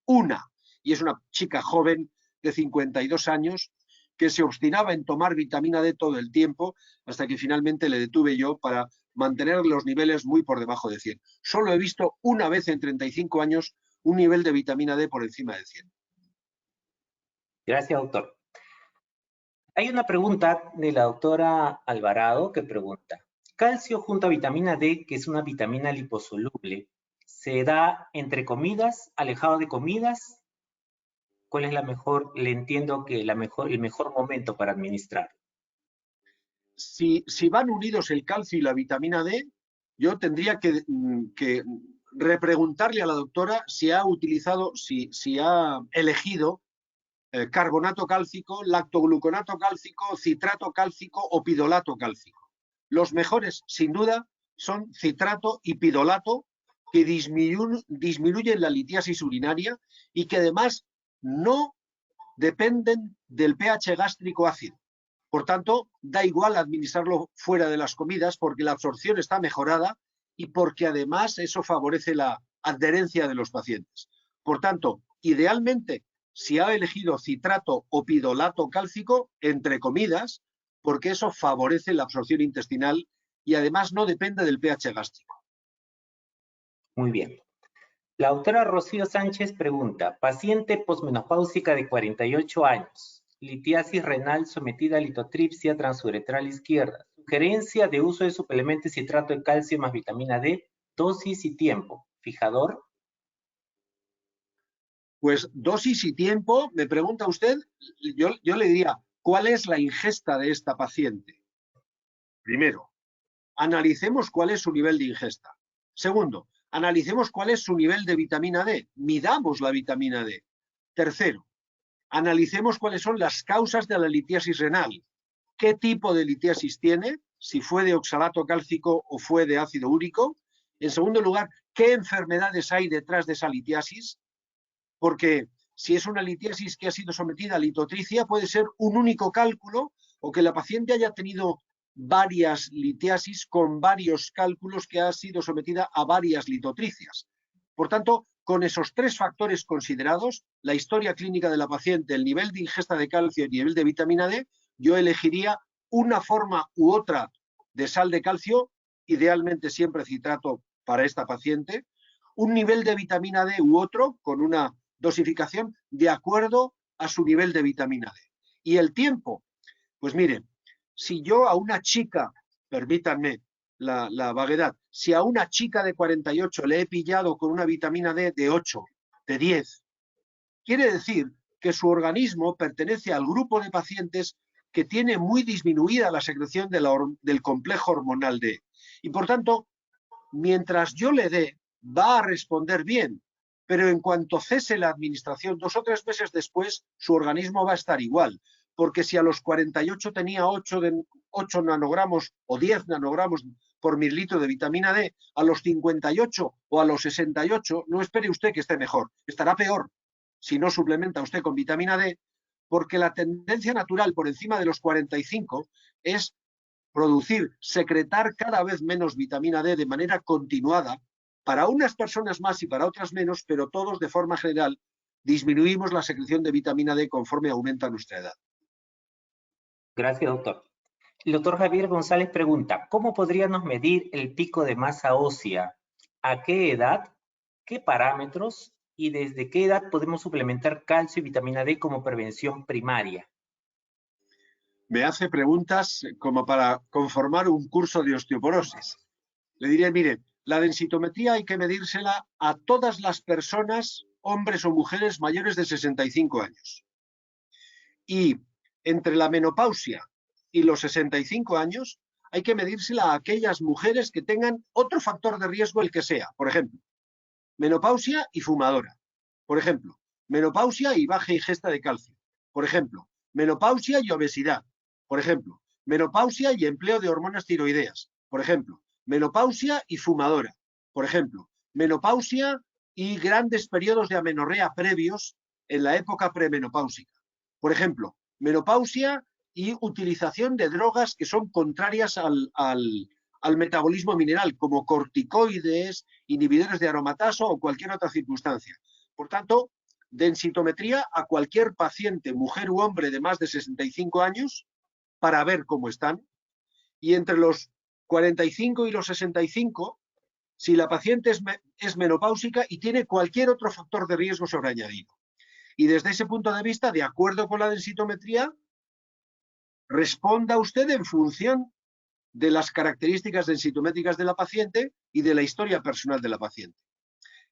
Una. Y es una chica joven de 52 años que se obstinaba en tomar vitamina D todo el tiempo, hasta que finalmente le detuve yo para mantener los niveles muy por debajo de 100. Solo he visto una vez en 35 años un nivel de vitamina D por encima de 100. Gracias, doctor. Hay una pregunta de la doctora Alvarado que pregunta: calcio junto a vitamina D, que es una vitamina liposoluble, ¿se da entre comidas, alejado de comidas? ¿Cuál es la mejor? Le entiendo que el mejor momento para administrar. Si van unidos el calcio y la vitamina D, yo tendría que repreguntarle a la doctora si ha utilizado, si ha elegido carbonato cálcico, lactogluconato cálcico, citrato cálcico o pidolato cálcico. Los mejores, sin duda, son citrato y pidolato, que disminuyen la litiasis urinaria y que además no dependen del pH gástrico ácido. Por tanto, da igual administrarlo fuera de las comidas porque la absorción está mejorada y porque además eso favorece la adherencia de los pacientes. Por tanto, idealmente, si ha elegido citrato o pidolato cálcico, entre comidas, porque eso favorece la absorción intestinal y además no depende del pH gástrico. Muy bien. La doctora Rocío Sánchez pregunta: paciente posmenopáusica de 48 años, litiasis renal sometida a litotripsia transuretral izquierda, sugerencia de uso de suplemento de citrato de calcio más vitamina D, dosis y tiempo, fijador. Pues dosis y tiempo, me pregunta usted, yo le diría, ¿cuál es la ingesta de esta paciente? Primero, analicemos cuál es su nivel de ingesta. Segundo, analicemos cuál es su nivel de vitamina D. Midamos la vitamina D. Tercero, analicemos cuáles son las causas de la litiasis renal. ¿Qué tipo de litiasis tiene? Si fue de oxalato cálcico o fue de ácido úrico. En segundo lugar, ¿qué enfermedades hay detrás de esa litiasis? Porque si es una litiasis que ha sido sometida a litotricia, puede ser un único cálculo o que la paciente haya tenido varias litiasis con varios cálculos que ha sido sometida a varias litotricias. Por tanto, con esos tres factores considerados, la historia clínica de la paciente, el nivel de ingesta de calcio y el nivel de vitamina D, yo elegiría una forma u otra de sal de calcio, idealmente siempre citrato para esta paciente, un nivel de vitamina D u otro con una dosificación de acuerdo a su nivel de vitamina D. Y el tiempo, pues miren, si yo a una chica, permítanme la vaguedad, si a una chica de 48 le he pillado con una vitamina D de 8, de 10, quiere decir que su organismo pertenece al grupo de pacientes que tiene muy disminuida la secreción del complejo hormonal D. Y por tanto, mientras yo le dé, va a responder bien, pero en cuanto cese la administración, 2 o 3 meses después, su organismo va a estar igual. Porque si a los 48 tenía 8 nanogramos o 10 nanogramos por mililitro de vitamina D, a los 58 o a los 68, no espere usted que esté mejor, estará peor si no suplementa usted con vitamina D, porque la tendencia natural por encima de los 45 es secretar cada vez menos vitamina D de manera continuada, para unas personas más y para otras menos, pero todos de forma general disminuimos la secreción de vitamina D conforme aumenta nuestra edad. Gracias, doctor. El doctor Javier González pregunta: ¿cómo podríamos medir el pico de masa ósea? ¿A qué edad? ¿Qué parámetros? ¿Y desde qué edad podemos suplementar calcio y vitamina D como prevención primaria? Me hace preguntas como para conformar un curso de osteoporosis. Le diré, mire, la densitometría hay que medírsela a todas las personas, hombres o mujeres mayores de 65 años. Y entre la menopausia y los 65 años, hay que medírsela a aquellas mujeres que tengan otro factor de riesgo, el que sea. Por ejemplo, menopausia y fumadora. Por ejemplo, menopausia y baja ingesta de calcio. Por ejemplo, menopausia y obesidad. Por ejemplo, menopausia y empleo de hormonas tiroideas. Por ejemplo, menopausia y fumadora. Por ejemplo, menopausia y grandes periodos de amenorrea previos en la época premenopáusica. Por ejemplo, menopausia y utilización de drogas que son contrarias al metabolismo mineral, como corticoides, inhibidores de aromatasa o cualquier otra circunstancia. Por tanto, densitometría a cualquier paciente, mujer u hombre de más de 65 años, para ver cómo están. Y entre los 45 y los 65, si la paciente es menopáusica y tiene cualquier otro factor de riesgo sobreañadido. Y desde ese punto de vista, de acuerdo con la densitometría, responda usted en función de las características densitométricas de la paciente y de la historia personal de la paciente.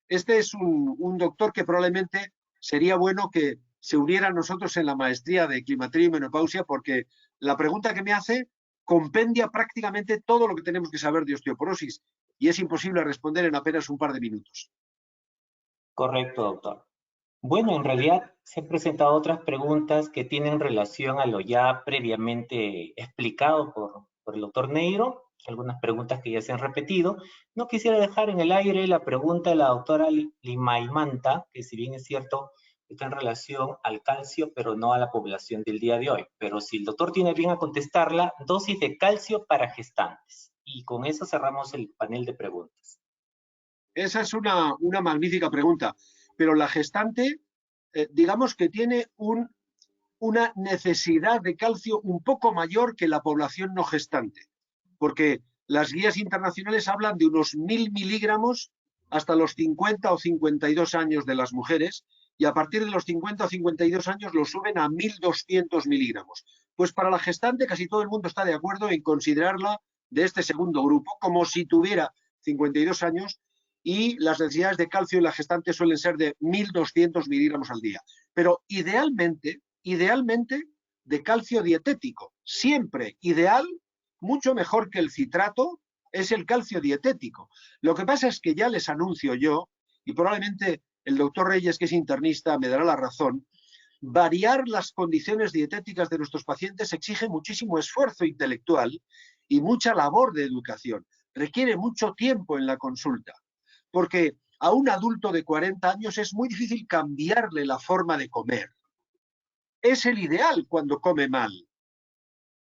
Este es un doctor que probablemente sería bueno que se uniera a nosotros en la maestría de climaterio y menopausia, porque la pregunta que me hace compendia prácticamente todo lo que tenemos que saber de osteoporosis y es imposible responder en apenas un par de minutos. Correcto, doctor. Bueno, en realidad se han presentado otras preguntas que tienen relación a lo ya previamente explicado por el doctor Neiro, algunas preguntas que ya se han repetido. No quisiera dejar en el aire la pregunta de la doctora Limaimanta, que si bien es cierto, está en relación al calcio, pero no a la población del día de hoy. Pero si el doctor tiene bien a contestarla, dosis de calcio para gestantes. Y con eso cerramos el panel de preguntas. Esa es una magnífica pregunta, pero la gestante, digamos que tiene una necesidad de calcio un poco mayor que la población no gestante, porque las guías internacionales hablan de unos 1000 miligramos hasta los 50 o 52 años de las mujeres, y a partir de los 50 o 52 años lo suben a 1200 miligramos. Pues para la gestante casi todo el mundo está de acuerdo en considerarla de este segundo grupo, como si tuviera 52 años, y las necesidades de calcio en la gestante suelen ser de 1200 miligramos al día. Pero idealmente de calcio dietético. Siempre ideal, mucho mejor que el citrato, es el calcio dietético. Lo que pasa es que ya les anuncio yo, y probablemente el doctor Reyes, que es internista, me dará la razón, variar las condiciones dietéticas de nuestros pacientes exige muchísimo esfuerzo intelectual y mucha labor de educación. Requiere mucho tiempo en la consulta, porque a un adulto de 40 años es muy difícil cambiarle la forma de comer. Es el ideal cuando come mal,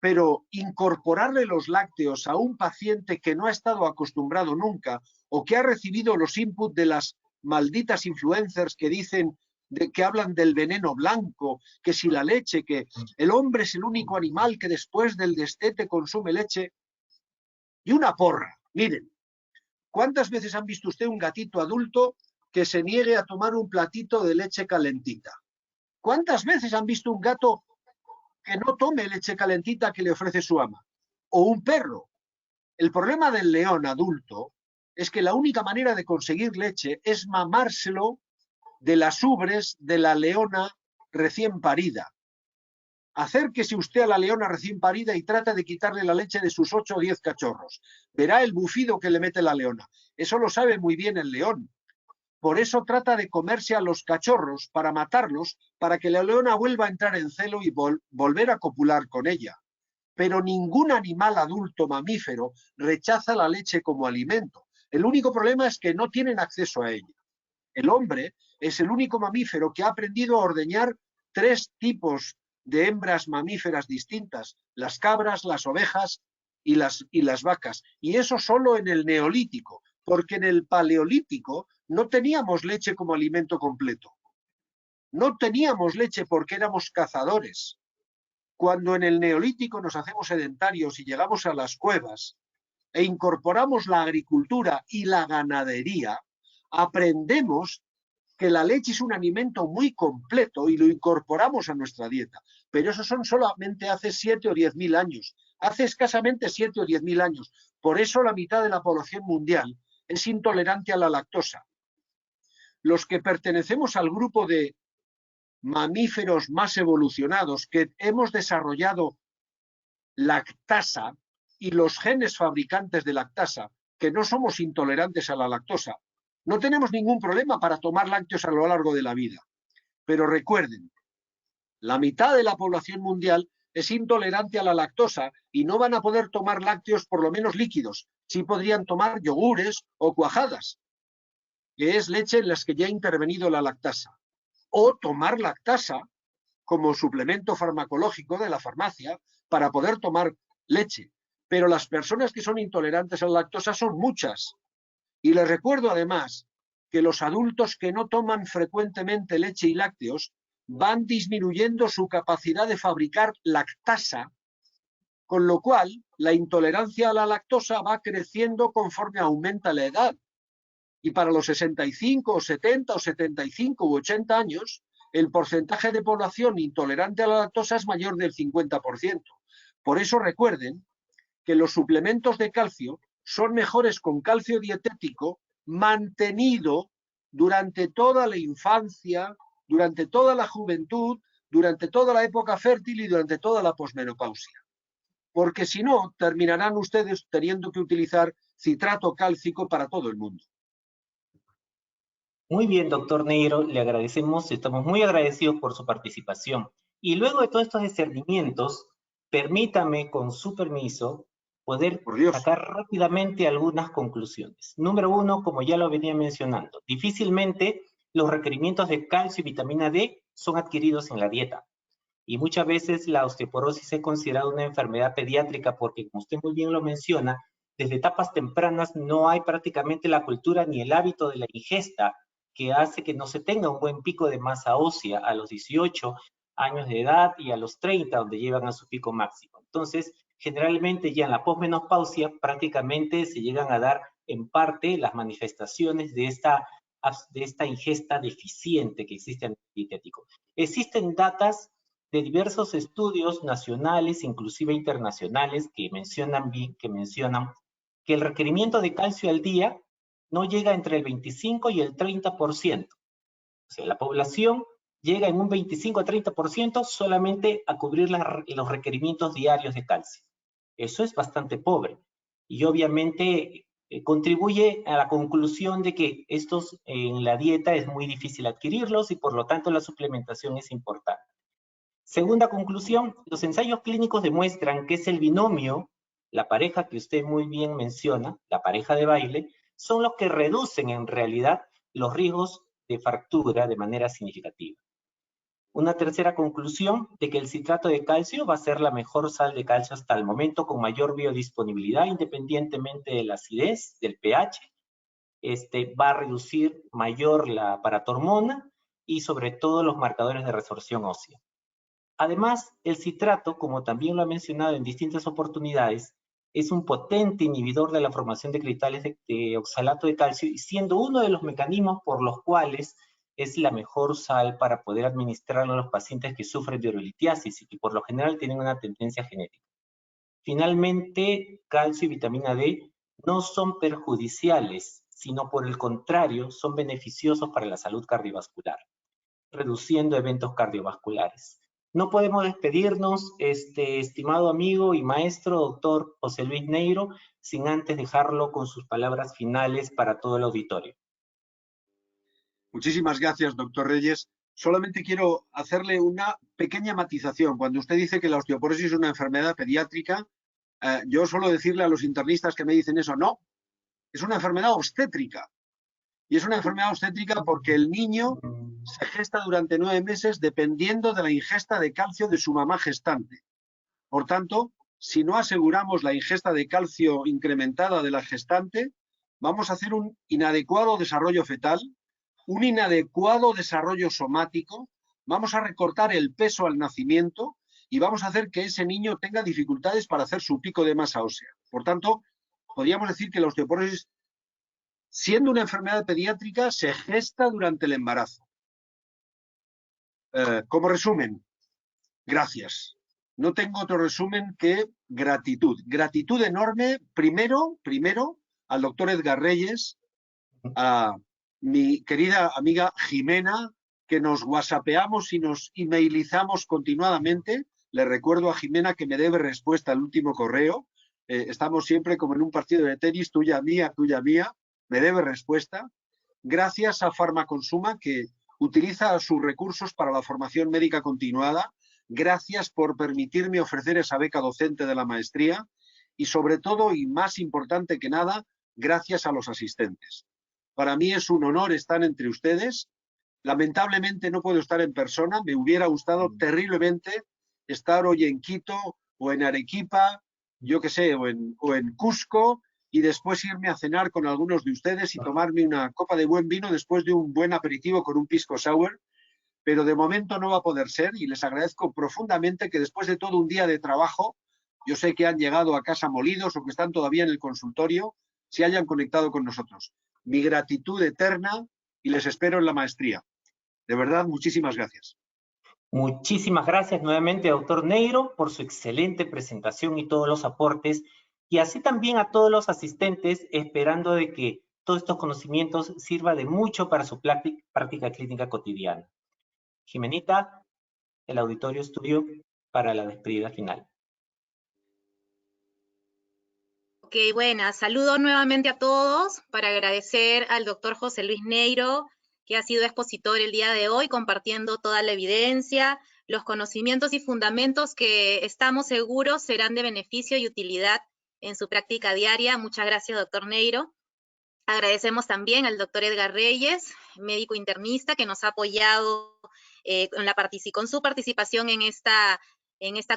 pero incorporarle los lácteos a un paciente que no ha estado acostumbrado nunca o que ha recibido los inputs de las malditas influencers que dicen, que hablan del veneno blanco, que si la leche, que el hombre es el único animal que después del destete consume leche, y una porra. Miren, ¿cuántas veces han visto usted un gatito adulto que se niegue a tomar un platito de leche calentita? ¿Cuántas veces han visto un gato que no tome leche calentita que le ofrece su ama? O un perro. El problema del león adulto es que la única manera de conseguir leche es mamárselo de las ubres de la leona recién parida. Acérquese usted a la leona recién parida y trata de quitarle la leche de sus 8 o 10 cachorros. Verá el bufido que le mete la leona. Eso lo sabe muy bien el león. Por eso trata de comerse a los cachorros para matarlos, para que la leona vuelva a entrar en celo y volver a copular con ella. Pero ningún animal adulto mamífero rechaza la leche como alimento. El único problema es que no tienen acceso a ella. El hombre es el único mamífero que ha aprendido a ordeñar 3 tipos de hembras mamíferas distintas: las cabras, las ovejas y las vacas. Y eso solo en el Neolítico, porque en el Paleolítico no teníamos leche como alimento completo. No teníamos leche porque éramos cazadores. Cuando en el Neolítico nos hacemos sedentarios y llegamos a las cuevas e incorporamos la agricultura y la ganadería, aprendemos que la leche es un alimento muy completo y lo incorporamos a nuestra dieta. Pero eso son solamente hace 7 o 10.000 años. Hace escasamente 7 o 10.000 años. Por eso la mitad de la población mundial es intolerante a la lactosa. Los que pertenecemos al grupo de mamíferos más evolucionados, que hemos desarrollado lactasa y los genes fabricantes de lactasa, que no somos intolerantes a la lactosa, no tenemos ningún problema para tomar lácteos a lo largo de la vida. Pero recuerden, la mitad de la población mundial es intolerante a la lactosa y no van a poder tomar lácteos, por lo menos líquidos. Sí podrían tomar yogures o cuajadas, que es leche en las que ya ha intervenido la lactasa. O tomar lactasa como suplemento farmacológico de la farmacia para poder tomar leche. Pero las personas que son intolerantes a la lactosa son muchas. Y les recuerdo además que los adultos que no toman frecuentemente leche y lácteos van disminuyendo su capacidad de fabricar lactasa, con lo cual la intolerancia a la lactosa va creciendo conforme aumenta la edad. Y para los 65 o 70 o 75 u 80 años, el porcentaje de población intolerante a la lactosa es mayor del 50%. Por eso recuerden que los suplementos de calcio son mejores con calcio dietético mantenido durante toda la infancia, durante toda la juventud, durante toda la época fértil y durante toda la posmenopausia. Porque si no, terminarán ustedes teniendo que utilizar citrato cálcico para todo el mundo. Muy bien, doctor Neiro, le agradecemos, estamos muy agradecidos por su participación. Y luego de todos estos discernimientos, permítame, con su permiso, poder sacar rápidamente algunas conclusiones. Número uno, como ya lo venía mencionando, difícilmente los requerimientos de calcio y vitamina D son adquiridos en la dieta. Y muchas veces la osteoporosis es considerada una enfermedad pediátrica porque, como usted muy bien lo menciona, desde etapas tempranas no hay prácticamente la cultura ni el hábito de la ingesta que hace que no se tenga un buen pico de masa ósea a los 18 años de edad y a los 30, donde llegan a su pico máximo. Entonces, generalmente ya en la posmenopausia prácticamente se llegan a dar en parte las manifestaciones de esta ingesta deficiente que existe en el dietético. Existen datas de diversos estudios nacionales, inclusive internacionales, que mencionan que el requerimiento de calcio al día no llega entre el 25 y el 30%. O sea, la población llega en un 25 a 30% solamente a cubrir los requerimientos diarios de calcio. Eso es bastante pobre. Y obviamente contribuye a la conclusión de que estos en la dieta es muy difícil adquirirlos y por lo tanto la suplementación es importante. Segunda conclusión, los ensayos clínicos demuestran que es el binomio, la pareja que usted muy bien menciona, la pareja de baile, son los que reducen en realidad los riesgos de fractura de manera significativa. Una tercera conclusión de que el citrato de calcio va a ser la mejor sal de calcio hasta el momento con mayor biodisponibilidad independientemente de la acidez, del pH. Va a reducir mayor la paratormona y sobre todo los marcadores de resorción ósea. Además, el citrato, como también lo ha mencionado en distintas oportunidades, es un potente inhibidor de la formación de cristales de oxalato de calcio, y siendo uno de los mecanismos por los cuales es la mejor sal para poder administrarlo a los pacientes que sufren de urolitiasis y que por lo general tienen una tendencia genética. Finalmente, calcio y vitamina D no son perjudiciales, sino por el contrario, son beneficiosos para la salud cardiovascular, reduciendo eventos cardiovasculares. No podemos despedirnos, estimado amigo y maestro, doctor José Luis Neiro, sin antes dejarlo con sus palabras finales para todo el auditorio. Muchísimas gracias, doctor Reyes. Solamente quiero hacerle una pequeña matización. Cuando usted dice que la osteoporosis es una enfermedad pediátrica, yo suelo decirle a los internistas que me dicen eso, no, es una enfermedad obstétrica. Y es una enfermedad obstétrica porque el niño se gesta durante 9 meses dependiendo de la ingesta de calcio de su mamá gestante. Por tanto, si no aseguramos la ingesta de calcio incrementada de la gestante, vamos a hacer un inadecuado desarrollo fetal, un inadecuado desarrollo somático, vamos a recortar el peso al nacimiento y vamos a hacer que ese niño tenga dificultades para hacer su pico de masa ósea. Por tanto, podríamos decir que la osteoporosis, siendo una enfermedad pediátrica, se gesta durante el embarazo. Como resumen, gracias. No tengo otro resumen que gratitud. Gratitud enorme, primero al doctor Edgar Reyes, a mi querida amiga Jimena, que nos whatsappeamos y nos emailizamos continuadamente, Le recuerdo a Jimena que me debe respuesta al último correo. Estamos siempre como en un partido de tenis, tuya, mía, me debe respuesta. Gracias a Farmaconsuma, que utiliza sus recursos para la formación médica continuada. Gracias por permitirme ofrecer esa beca docente de la maestría. Y sobre todo, y más importante que nada, gracias a los asistentes. Para mí es un honor estar entre ustedes. Lamentablemente no puedo estar en persona. Me hubiera gustado terriblemente estar hoy en Quito o en Arequipa, yo qué sé, o en Cusco, y después irme a cenar con algunos de ustedes y tomarme una copa de buen vino después de un buen aperitivo con un pisco sour, pero de momento no va a poder ser y les agradezco profundamente que después de todo un día de trabajo, yo sé que han llegado a casa molidos o que están todavía en el consultorio, se hayan conectado con nosotros. Mi gratitud eterna y les espero en la maestría. De verdad, muchísimas gracias. Muchísimas gracias nuevamente, doctor Neiro, por su excelente presentación y todos los aportes, y así también a todos los asistentes, esperando de que todos estos conocimientos sirvan de mucho para su práctica clínica cotidiana. Jimenita, el auditorio es tuyo para la despedida final. Ok, buenas. Saludo nuevamente a todos para agradecer al doctor José Luis Neiro, que ha sido expositor el día de hoy, compartiendo toda la evidencia, los conocimientos y fundamentos que estamos seguros serán de beneficio y utilidad en su práctica diaria. Muchas gracias, doctor Neiro. Agradecemos también al doctor Edgar Reyes, médico internista, que nos ha apoyado con su participación en esta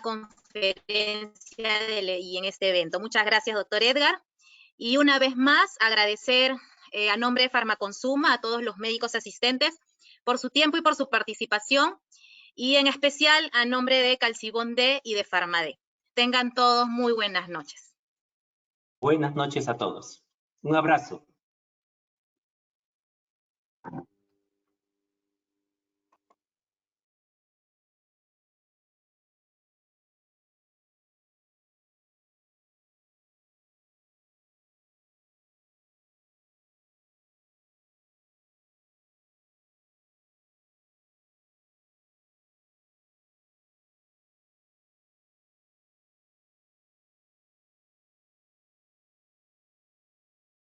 conferencia y en este evento. Muchas gracias, doctor Edgar. Y una vez más, agradecer a nombre de Farmaconsuma a todos los médicos asistentes por su tiempo y por su participación, y en especial a nombre de Calcibon D y de Farmad. Tengan todos muy buenas noches. Buenas noches a todos. Un abrazo.